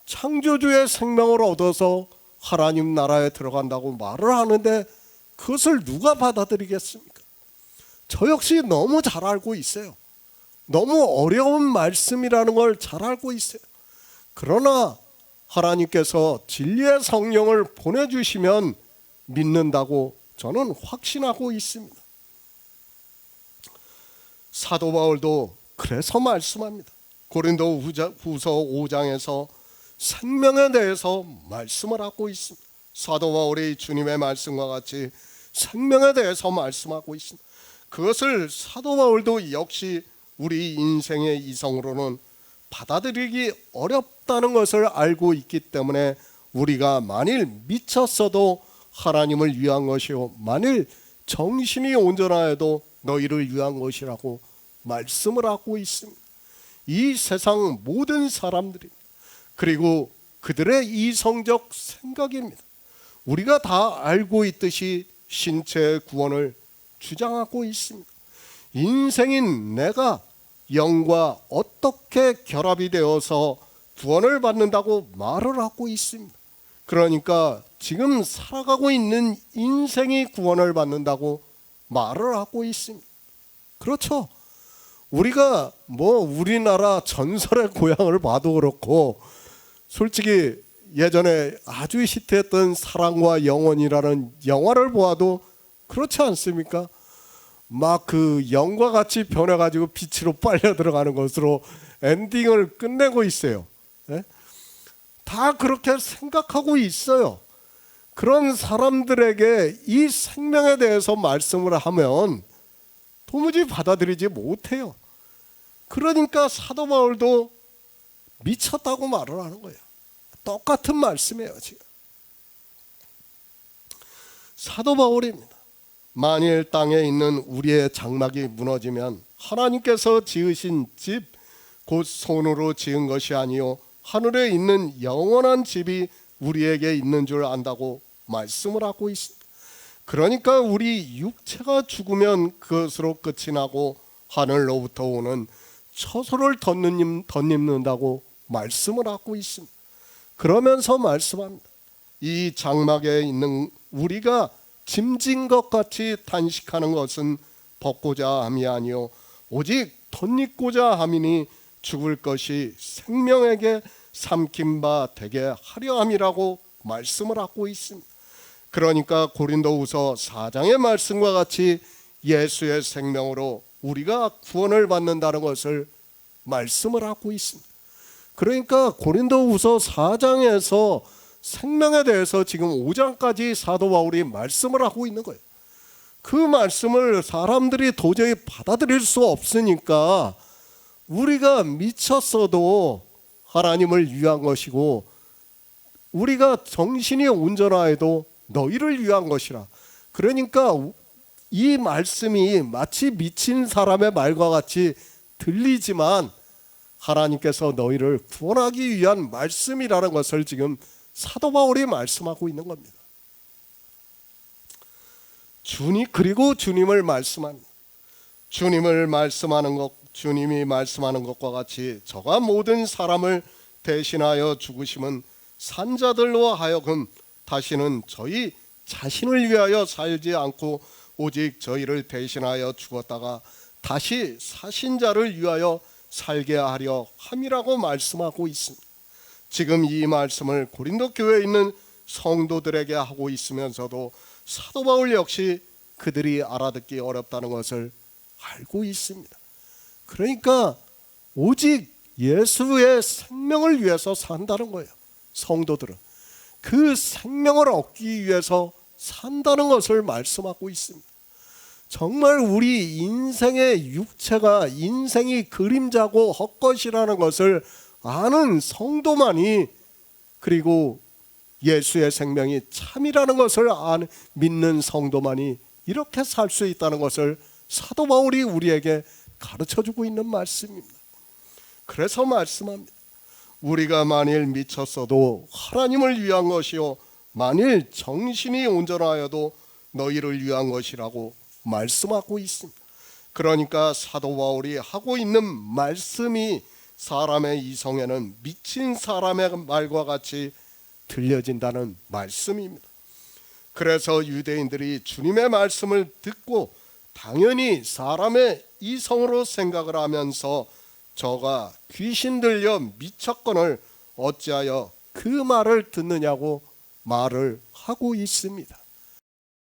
A: 창조주의 생명을 얻어서 하나님 나라에 들어간다고 말을 하는데 그것을 누가 받아들이겠습니까? 저 역시 너무 잘 알고 있어요. 너무 어려운 말씀이라는 걸 잘 알고 있어요. 그러나 하나님께서 진리의 성령을 보내주시면 믿는다고 저는 확신하고 있습니다. 사도 바울도 그래서 말씀합니다. 고린도후서 5장에서 생명에 대해서 말씀을 하고 있습니다. 사도 바울이 주님의 말씀과 같이 생명에 대해서 말씀하고 있습니다. 그것을 사도 바울도 역시 우리 인생의 이성으로는 받아들이기 어렵다는 것을 알고 있기 때문에 우리가 만일 미쳤어도 하나님을 위한 것이요 만일 정신이 온전하여도 너희를 위한 것이라고 말씀을 하고 있습니다. 이 세상 모든 사람들이 그리고 그들의 이성적 생각입니다. 우리가 다 알고 있듯이 신체의 구원을 주장하고 있습니다. 인생인 내가 영과 어떻게 결합이 되어서 구원을 받는다고 말을 하고 있습니다. 그러니까 지금 살아가고 있는 인생이 구원을 받는다고 말을 하고 있습니다. 그렇죠. 우리가 우리나라 전설의 고향을 봐도 그렇고 솔직히 예전에 아주 히트했던 사랑과 영혼이라는 영화를 보아도 그렇지 않습니까? 막 그 영과 같이 변해가지고 빛으로 빨려 들어가는 것으로 엔딩을 끝내고 있어요. 네? 다 그렇게 생각하고 있어요. 그런 사람들에게 이 생명에 대해서 말씀을 하면 도무지 받아들이지 못해요. 그러니까 사도 바울도 미쳤다고 말을 하는 거예요. 똑같은 말씀이에요. 지금 사도 바울입니다. 만일 땅에 있는 우리의 장막이 무너지면 하나님께서 지으신 집 곧 손으로 지은 것이 아니요 하늘에 있는 영원한 집이 우리에게 있는 줄 안다고 말씀을 하고 있습니다. 그러니까 우리 육체가 죽으면 그것으로 끝이 나고 하늘로부터 오는 처소를 덧입는다고 말씀을 하고 있습니다. 그러면서 말씀합니다. 이 장막에 있는 우리가 짐진 것 같이 단식하는 것은 벗고자 함이 아니요 오직 덧입고자 함이니 죽을 것이 생명에게 삼킨 바 되게 하려 함이라고 말씀을 하고 있습니다. 그러니까 고린도후서 4장의 말씀과 같이 예수의 생명으로 우리가 구원을 받는다는 것을 말씀을 하고 있습니다. 그러니까 고린도후서 4장에서 생명에 대해서 지금 5장까지 사도 바울이 말씀을 하고 있는 거예요. 그 말씀을 사람들이 도저히 받아들일 수 없으니까 우리가 미쳤어도 하나님을 위한 것이고 우리가 정신이 온전하여도 너희를 위한 것이라. 그러니까 이 말씀이 마치 미친 사람의 말과 같이 들리지만 하나님께서 너희를 구원하기 위한 말씀이라는 것을 지금 사도 바울이 말씀하고 있는 겁니다. 그리고 주님을 말씀합니다. 주님이 말씀하는 것과 같이 저가 모든 사람을 대신하여 죽으심은 산자들로 하여금 다시는 저희 자신을 위하여 살지 않고 오직 저희를 대신하여 죽었다가 다시 사신 자를 위하여 살게 하려 함이라고 말씀하고 있습니다. 지금 이 말씀을 고린도 교회에 있는 성도들에게 하고 있으면서도 사도 바울 역시 그들이 알아듣기 어렵다는 것을 알고 있습니다. 그러니까 오직 예수의 생명을 위해서 산다는 거예요. 성도들은 그 생명을 얻기 위해서 산다는 것을 말씀하고 있습니다. 정말 우리 인생의 육체가 인생이 그림자고 헛것이라는 것을 아는 성도만이 그리고 예수의 생명이 참이라는 것을 믿는 성도만이 이렇게 살 수 있다는 것을 사도 바울이 우리에게 가르쳐주고 있는 말씀입니다. 그래서 말씀합니다. 우리가 만일 미쳤어도 하나님을 위한 것이요 만일 정신이 온전하여도 너희를 위한 것이라고 말씀하고 있습니다. 그러니까 사도 바울이 하고 있는 말씀이 사람의 이성에는 미친 사람의 말과 같이 들려진다는 말씀입니다. 그래서 유대인들이 주님의 말씀을 듣고 당연히 사람의 이성으로 생각을 하면서 저가 귀신 들려 미쳤거늘 어찌하여 그 말을 듣느냐고 말을 하고 있습니다.